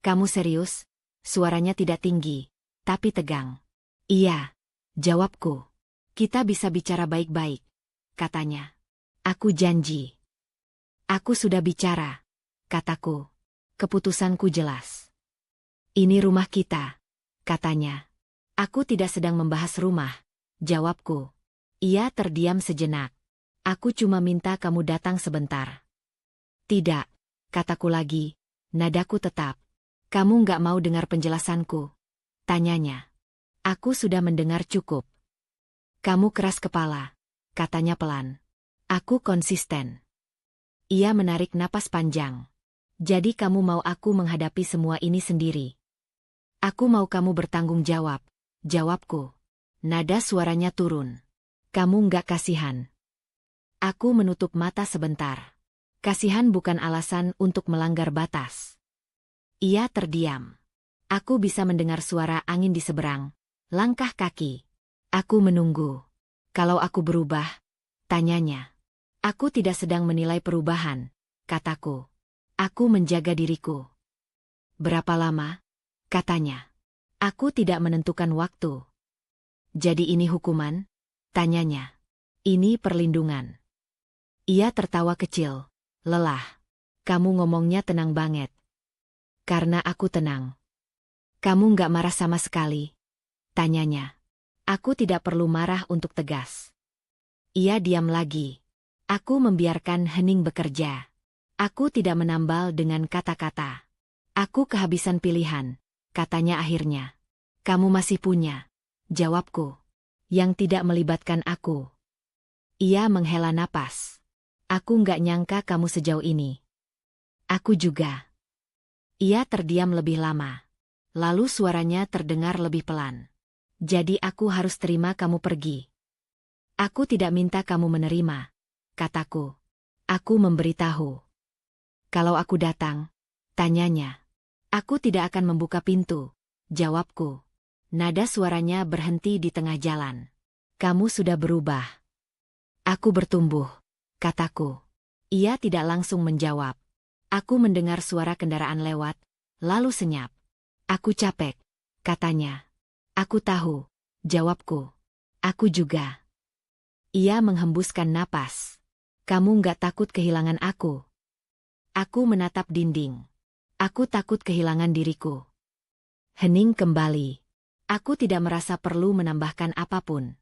Kamu serius? Suaranya tidak tinggi, tapi tegang. Iya, jawabku. Kita bisa bicara baik-baik, katanya. Aku janji. Aku sudah bicara, kataku. Keputusanku jelas. Ini rumah kita, katanya. Aku tidak sedang membahas rumah, jawabku. Ia terdiam sejenak. Aku cuma minta kamu datang sebentar. Tidak, kataku lagi, nadaku tetap. Kamu nggak mau dengar penjelasanku? Tanyanya. Aku sudah mendengar cukup. Kamu keras kepala, katanya pelan. Aku konsisten. Ia menarik napas panjang. Jadi kamu mau aku menghadapi semua ini sendiri? Aku mau kamu bertanggung jawab, jawabku. Nada suaranya turun. Kamu nggak kasihan. Aku menutup mata sebentar. Kasihan bukan alasan untuk melanggar batas. Ia terdiam. Aku bisa mendengar suara angin di seberang, langkah kaki. Aku menunggu. Kalau aku berubah? Tanyanya. Aku tidak sedang menilai perubahan, kataku. Aku menjaga diriku. Berapa lama? Katanya. Aku tidak menentukan waktu. Jadi ini hukuman? Tanyanya. Ini perlindungan. Ia tertawa kecil, lelah. Kamu ngomongnya tenang banget. Karena aku tenang. Kamu nggak marah sama sekali? Tanyanya. Aku tidak perlu marah untuk tegas. Ia diam lagi. Aku membiarkan hening bekerja. Aku tidak menambal dengan kata-kata. Aku kehabisan pilihan, katanya akhirnya. Kamu masih punya, jawabku. Yang tidak melibatkan aku. Ia menghela napas. Aku nggak nyangka kamu sejauh ini. Aku juga. Ia terdiam lebih lama. Lalu suaranya terdengar lebih pelan. Jadi aku harus terima kamu pergi. Aku tidak minta kamu menerima, kataku. Aku memberitahu. Kalau aku datang, tanyanya. Aku tidak akan membuka pintu, jawabku. Nada suaranya berhenti di tengah jalan. Kamu sudah berubah. Aku bertumbuh, kataku. Ia tidak langsung menjawab. Aku mendengar suara kendaraan lewat, lalu senyap. Aku capek, katanya. Aku tahu, jawabku. Aku juga. Ia menghembuskan napas. Kamu nggak takut kehilangan aku? Aku menatap dinding. Aku takut kehilangan diriku. Hening kembali. Aku tidak merasa perlu menambahkan apapun.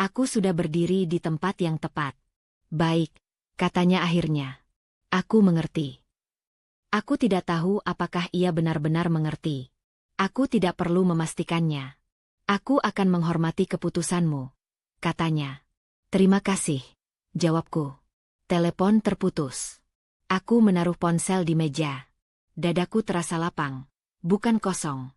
Aku sudah berdiri di tempat yang tepat. Baik, katanya akhirnya. Aku mengerti. Aku tidak tahu apakah ia benar-benar mengerti. Aku tidak perlu memastikannya. Aku akan menghormati keputusanmu, katanya. Terima kasih, jawabku. Telepon terputus. Aku menaruh ponsel di meja. Dadaku terasa lapang, bukan kosong.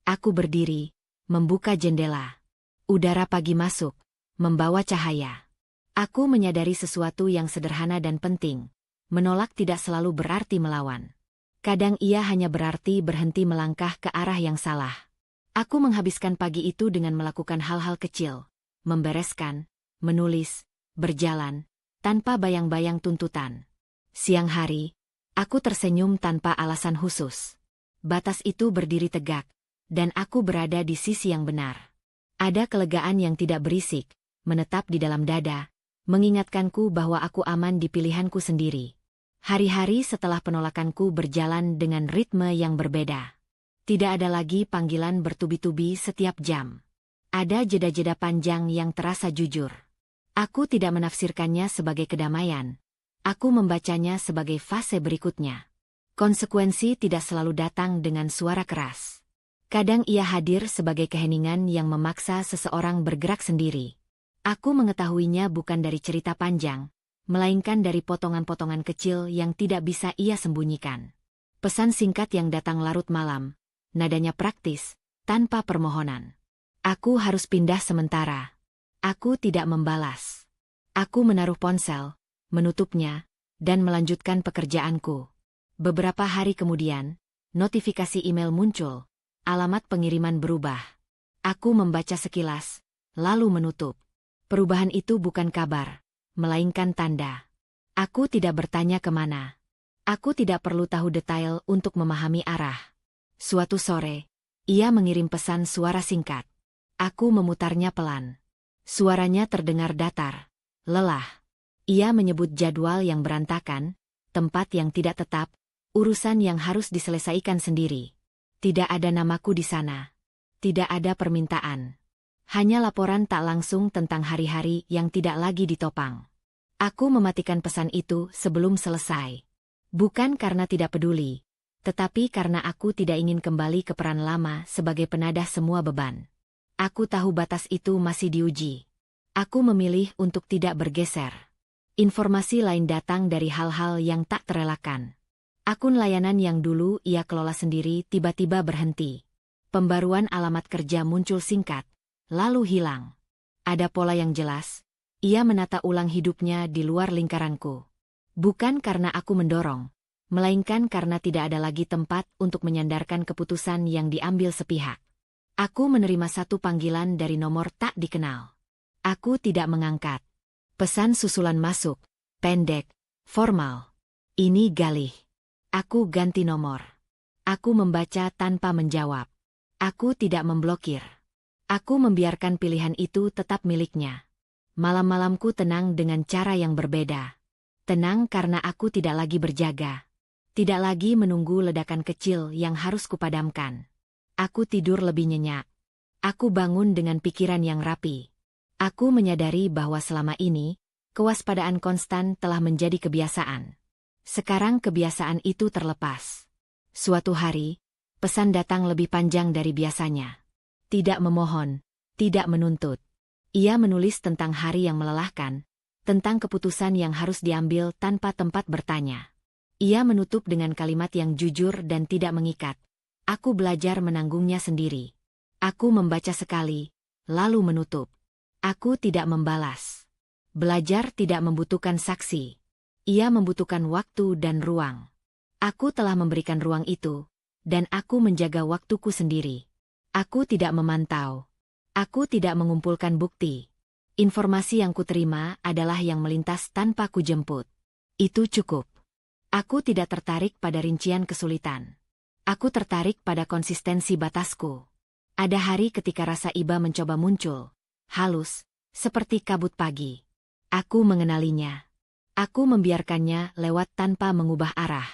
Aku berdiri, membuka jendela. Udara pagi masuk, membawa cahaya. Aku menyadari sesuatu yang sederhana dan penting. Menolak tidak selalu berarti melawan. Kadang ia hanya berarti berhenti melangkah ke arah yang salah. Aku menghabiskan pagi itu dengan melakukan hal-hal kecil, membereskan, menulis, berjalan, tanpa bayang-bayang tuntutan. Siang hari, aku tersenyum tanpa alasan khusus. Batas itu berdiri tegak, dan aku berada di sisi yang benar. Ada kelegaan yang tidak berisik, menetap di dalam dada, mengingatkanku bahwa aku aman di pilihanku sendiri. Hari-hari setelah penolakanku berjalan dengan ritme yang berbeda. Tidak ada lagi panggilan bertubi-tubi setiap jam. Ada jeda-jeda panjang yang terasa jujur. Aku tidak menafsirkannya sebagai kedamaian. Aku membacanya sebagai fase berikutnya. Konsekuensi tidak selalu datang dengan suara keras. Kadang ia hadir sebagai keheningan yang memaksa seseorang bergerak sendiri. Aku mengetahuinya bukan dari cerita panjang, melainkan dari potongan-potongan kecil yang tidak bisa ia sembunyikan. Pesan singkat yang datang larut malam, nadanya praktis, tanpa permohonan. Aku harus pindah sementara. Aku tidak membalas. Aku menaruh ponsel, menutupnya, dan melanjutkan pekerjaanku. Beberapa hari kemudian, notifikasi email muncul, alamat pengiriman berubah. Aku membaca sekilas, lalu menutup. Perubahan itu bukan kabar, melainkan tanda. Aku tidak bertanya kemana. Aku tidak perlu tahu detail untuk memahami arah. Suatu sore, ia mengirim pesan suara singkat. Aku memutarnya pelan. Suaranya terdengar datar, lelah. Ia menyebut jadwal yang berantakan, tempat yang tidak tetap, urusan yang harus diselesaikan sendiri. Tidak ada namaku di sana. Tidak ada permintaan. Hanya laporan tak langsung tentang hari-hari yang tidak lagi ditopang. Aku mematikan pesan itu sebelum selesai. Bukan karena tidak peduli, tetapi karena aku tidak ingin kembali ke peran lama sebagai penadah semua beban. Aku tahu batas itu masih diuji. Aku memilih untuk tidak bergeser. Informasi lain datang dari hal-hal yang tak terelakkan. Akun layanan yang dulu ia kelola sendiri tiba-tiba berhenti. Pembaruan alamat kerja muncul singkat, lalu hilang. Ada pola yang jelas, ia menata ulang hidupnya di luar lingkaranku. Bukan karena aku mendorong, melainkan karena tidak ada lagi tempat untuk menyandarkan keputusan yang diambil sepihak. Aku menerima satu panggilan dari nomor tak dikenal. Aku tidak mengangkat. Pesan susulan masuk, pendek, formal. Ini Galih. Aku ganti nomor. Aku membaca tanpa menjawab. Aku tidak memblokir. Aku membiarkan pilihan itu tetap miliknya. Malam-malamku tenang dengan cara yang berbeda. Tenang karena aku tidak lagi berjaga. Tidak lagi menunggu ledakan kecil yang harus kupadamkan. Aku tidur lebih nyenyak. Aku bangun dengan pikiran yang rapi. Aku menyadari bahwa selama ini, kewaspadaan konstan telah menjadi kebiasaan. Sekarang kebiasaan itu terlepas. Suatu hari, pesan datang lebih panjang dari biasanya. Tidak memohon, tidak menuntut. Ia menulis tentang hari yang melelahkan, tentang keputusan yang harus diambil tanpa tempat bertanya. Ia menutup dengan kalimat yang jujur dan tidak mengikat. Aku belajar menanggungnya sendiri. Aku membaca sekali, lalu menutup. Aku tidak membalas. Belajar tidak membutuhkan saksi. Ia membutuhkan waktu dan ruang. Aku telah memberikan ruang itu, dan aku menjaga waktuku sendiri. Aku tidak memantau. Aku tidak mengumpulkan bukti. Informasi yang kuterima adalah yang melintas tanpa kujemput. Itu cukup. Aku tidak tertarik pada rincian kesulitan. Aku tertarik pada konsistensi batasku. Ada hari ketika rasa iba mencoba muncul, halus, seperti kabut pagi. Aku mengenalinya. Aku membiarkannya lewat tanpa mengubah arah.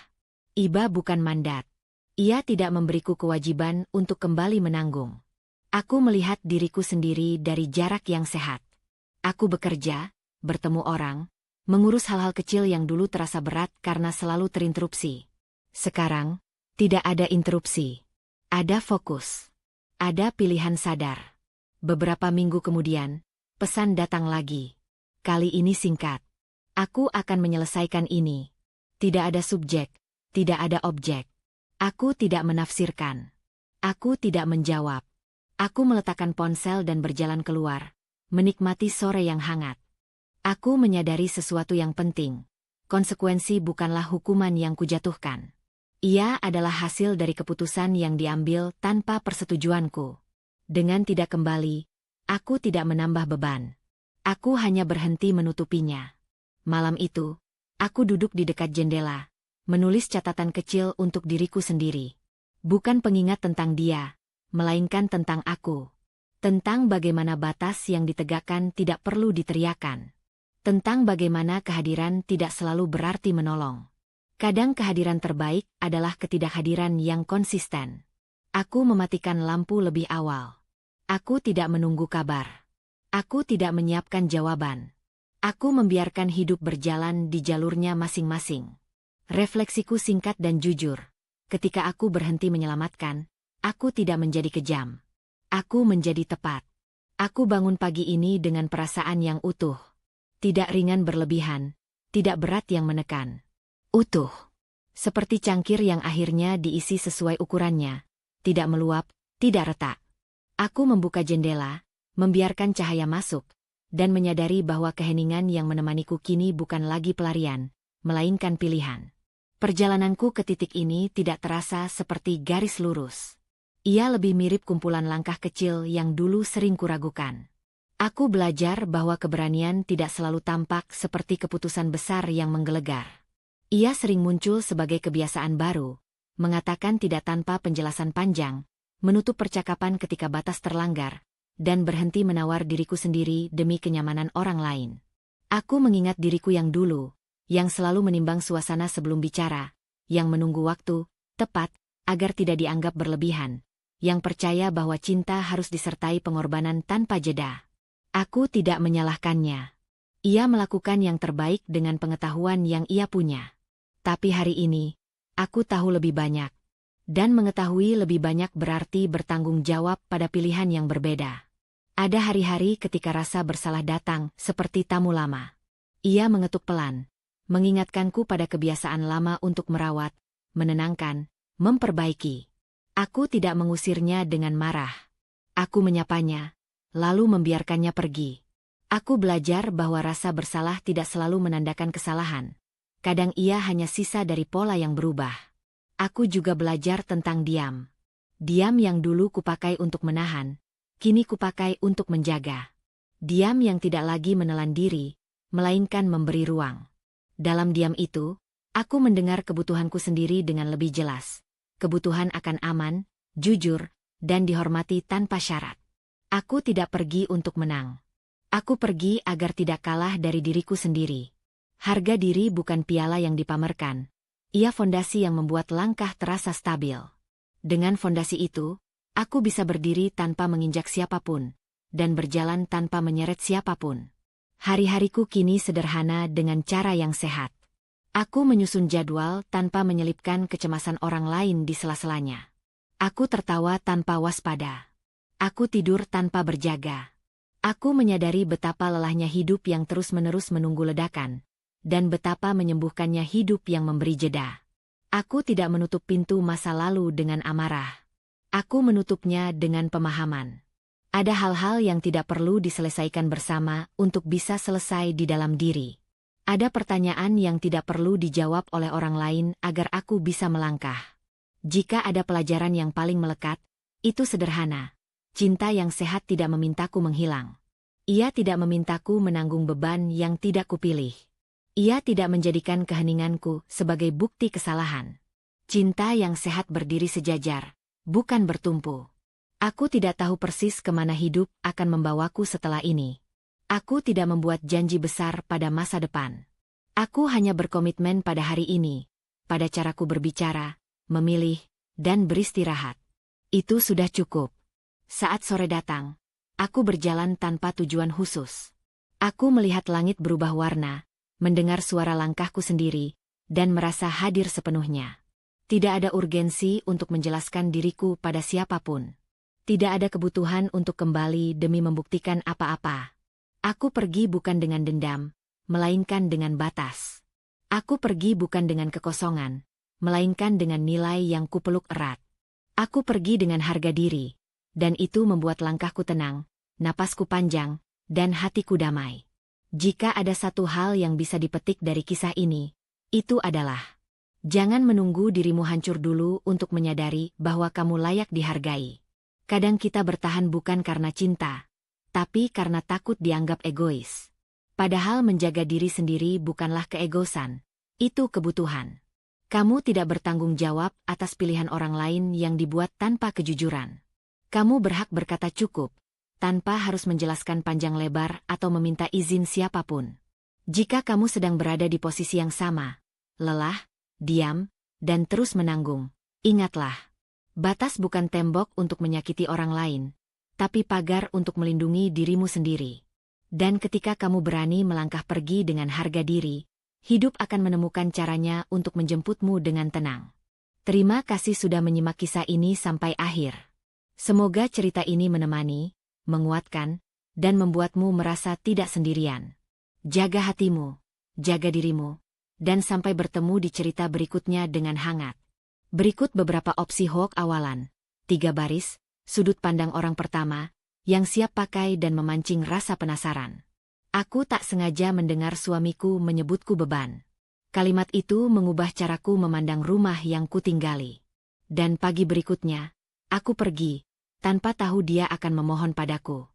Iba bukan mandat. Ia tidak memberiku kewajiban untuk kembali menanggung. Aku melihat diriku sendiri dari jarak yang sehat. Aku bekerja, bertemu orang, mengurus hal-hal kecil yang dulu terasa berat karena selalu terinterupsi. Sekarang, tidak ada interupsi. Ada fokus. Ada pilihan sadar. Beberapa minggu kemudian, pesan datang lagi. Kali ini singkat. Aku akan menyelesaikan ini. Tidak ada subjek, tidak ada objek. Aku tidak menafsirkan. Aku tidak menjawab. Aku meletakkan ponsel dan berjalan keluar, menikmati sore yang hangat. Aku menyadari sesuatu yang penting. Konsekuensi bukanlah hukuman yang kujatuhkan. Ia adalah hasil dari keputusan yang diambil tanpa persetujuanku. Dengan tidak kembali, aku tidak menambah beban. Aku hanya berhenti menutupinya. Malam itu, aku duduk di dekat jendela, menulis catatan kecil untuk diriku sendiri. Bukan pengingat tentang dia, melainkan tentang aku. Tentang bagaimana batas yang ditegakkan tidak perlu diteriakan. Tentang bagaimana kehadiran tidak selalu berarti menolong. Kadang kehadiran terbaik adalah ketidakhadiran yang konsisten. Aku mematikan lampu lebih awal. Aku tidak menunggu kabar. Aku tidak menyiapkan jawaban. Aku membiarkan hidup berjalan di jalurnya masing-masing. Refleksiku singkat dan jujur. Ketika aku berhenti menyelamatkan, aku tidak menjadi kejam. Aku menjadi tepat. Aku bangun pagi ini dengan perasaan yang utuh. Tidak ringan berlebihan, tidak berat yang menekan. Utuh. Seperti cangkir yang akhirnya diisi sesuai ukurannya. Tidak meluap, tidak retak. Aku membuka jendela, membiarkan cahaya masuk, dan menyadari bahwa keheningan yang menemaniku kini bukan lagi pelarian, melainkan pilihan. Perjalananku ke titik ini tidak terasa seperti garis lurus. Ia lebih mirip kumpulan langkah kecil yang dulu sering kuragukan. Aku belajar bahwa keberanian tidak selalu tampak seperti keputusan besar yang menggelegar. Ia sering muncul sebagai kebiasaan baru, mengatakan tidak tanpa penjelasan panjang, menutup percakapan ketika batas terlanggar, dan berhenti menawar diriku sendiri demi kenyamanan orang lain. Aku mengingat diriku yang dulu, yang selalu menimbang suasana sebelum bicara, yang menunggu waktu tepat agar tidak dianggap berlebihan, yang percaya bahwa cinta harus disertai pengorbanan tanpa jeda. Aku tidak menyalahkannya. Ia melakukan yang terbaik dengan pengetahuan yang ia punya. Tapi hari ini, aku tahu lebih banyak. Dan mengetahui lebih banyak berarti bertanggung jawab pada pilihan yang berbeda. Ada hari-hari ketika rasa bersalah datang seperti tamu lama. Ia mengetuk pelan, mengingatkanku pada kebiasaan lama untuk merawat, menenangkan, memperbaiki. Aku tidak mengusirnya dengan marah. Aku menyapanya, lalu membiarkannya pergi. Aku belajar bahwa rasa bersalah tidak selalu menandakan kesalahan. Kadang ia hanya sisa dari pola yang berubah. Aku juga belajar tentang diam. Diam yang dulu kupakai untuk menahan, kini kupakai untuk menjaga. Diam yang tidak lagi menelan diri, melainkan memberi ruang. Dalam diam itu, aku mendengar kebutuhanku sendiri dengan lebih jelas. Kebutuhan akan aman, jujur, dan dihormati tanpa syarat. Aku tidak pergi untuk menang. Aku pergi agar tidak kalah dari diriku sendiri. Harga diri bukan piala yang dipamerkan. Ia fondasi yang membuat langkah terasa stabil. Dengan fondasi itu, aku bisa berdiri tanpa menginjak siapapun, dan berjalan tanpa menyeret siapapun. Hari-hariku kini sederhana dengan cara yang sehat. Aku menyusun jadwal tanpa menyelipkan kecemasan orang lain di sela-selanya. Aku tertawa tanpa waspada. Aku tidur tanpa berjaga. Aku menyadari betapa lelahnya hidup yang terus-menerus menunggu ledakan, dan betapa menyembuhkannya hidup yang memberi jeda. Aku tidak menutup pintu masa lalu dengan amarah. Aku menutupnya dengan pemahaman. Ada hal-hal yang tidak perlu diselesaikan bersama untuk bisa selesai di dalam diri. Ada pertanyaan yang tidak perlu dijawab oleh orang lain agar aku bisa melangkah. Jika ada pelajaran yang paling melekat, itu sederhana. Cinta yang sehat tidak memintaku menghilang. Ia tidak memintaku menanggung beban yang tidak kupilih. Ia tidak menjadikan keheninganku sebagai bukti kesalahan. Cinta yang sehat berdiri sejajar, bukan bertumpu. Aku tidak tahu persis kemana hidup akan membawaku setelah ini. Aku tidak membuat janji besar pada masa depan. Aku hanya berkomitmen pada hari ini, pada caraku berbicara, memilih, dan beristirahat. Itu sudah cukup. Saat sore datang, aku berjalan tanpa tujuan khusus. Aku melihat langit berubah warna, mendengar suara langkahku sendiri, dan merasa hadir sepenuhnya. Tidak ada urgensi untuk menjelaskan diriku pada siapapun. Tidak ada kebutuhan untuk kembali demi membuktikan apa-apa. Aku pergi bukan dengan dendam, melainkan dengan batas. Aku pergi bukan dengan kekosongan, melainkan dengan nilai yang kupeluk erat. Aku pergi dengan harga diri, dan itu membuat langkahku tenang, napasku panjang, dan hatiku damai. Jika ada satu hal yang bisa dipetik dari kisah ini, itu adalah: jangan menunggu dirimu hancur dulu untuk menyadari bahwa kamu layak dihargai. Kadang kita bertahan bukan karena cinta, tapi karena takut dianggap egois. Padahal menjaga diri sendiri bukanlah keegoisan, itu kebutuhan. Kamu tidak bertanggung jawab atas pilihan orang lain yang dibuat tanpa kejujuran. Kamu berhak berkata cukup, tanpa harus menjelaskan panjang lebar atau meminta izin siapapun. Jika kamu sedang berada di posisi yang sama, lelah, diam, dan terus menanggung, ingatlah. Batas bukan tembok untuk menyakiti orang lain, tapi pagar untuk melindungi dirimu sendiri. Dan ketika kamu berani melangkah pergi dengan harga diri, hidup akan menemukan caranya untuk menjemputmu dengan tenang. Terima kasih sudah menyimak kisah ini sampai akhir. Semoga cerita ini menemani, menguatkan, dan membuatmu merasa tidak sendirian. Jaga hatimu, jaga dirimu, dan sampai bertemu di cerita berikutnya dengan hangat. Berikut beberapa opsi hoax awalan. 3 baris, sudut pandang orang pertama, yang siap pakai dan memancing rasa penasaran. Aku tak sengaja mendengar suamiku menyebutku beban. Kalimat itu mengubah caraku memandang rumah yang kutinggali. Dan pagi berikutnya, aku pergi, tanpa tahu dia akan memohon padaku.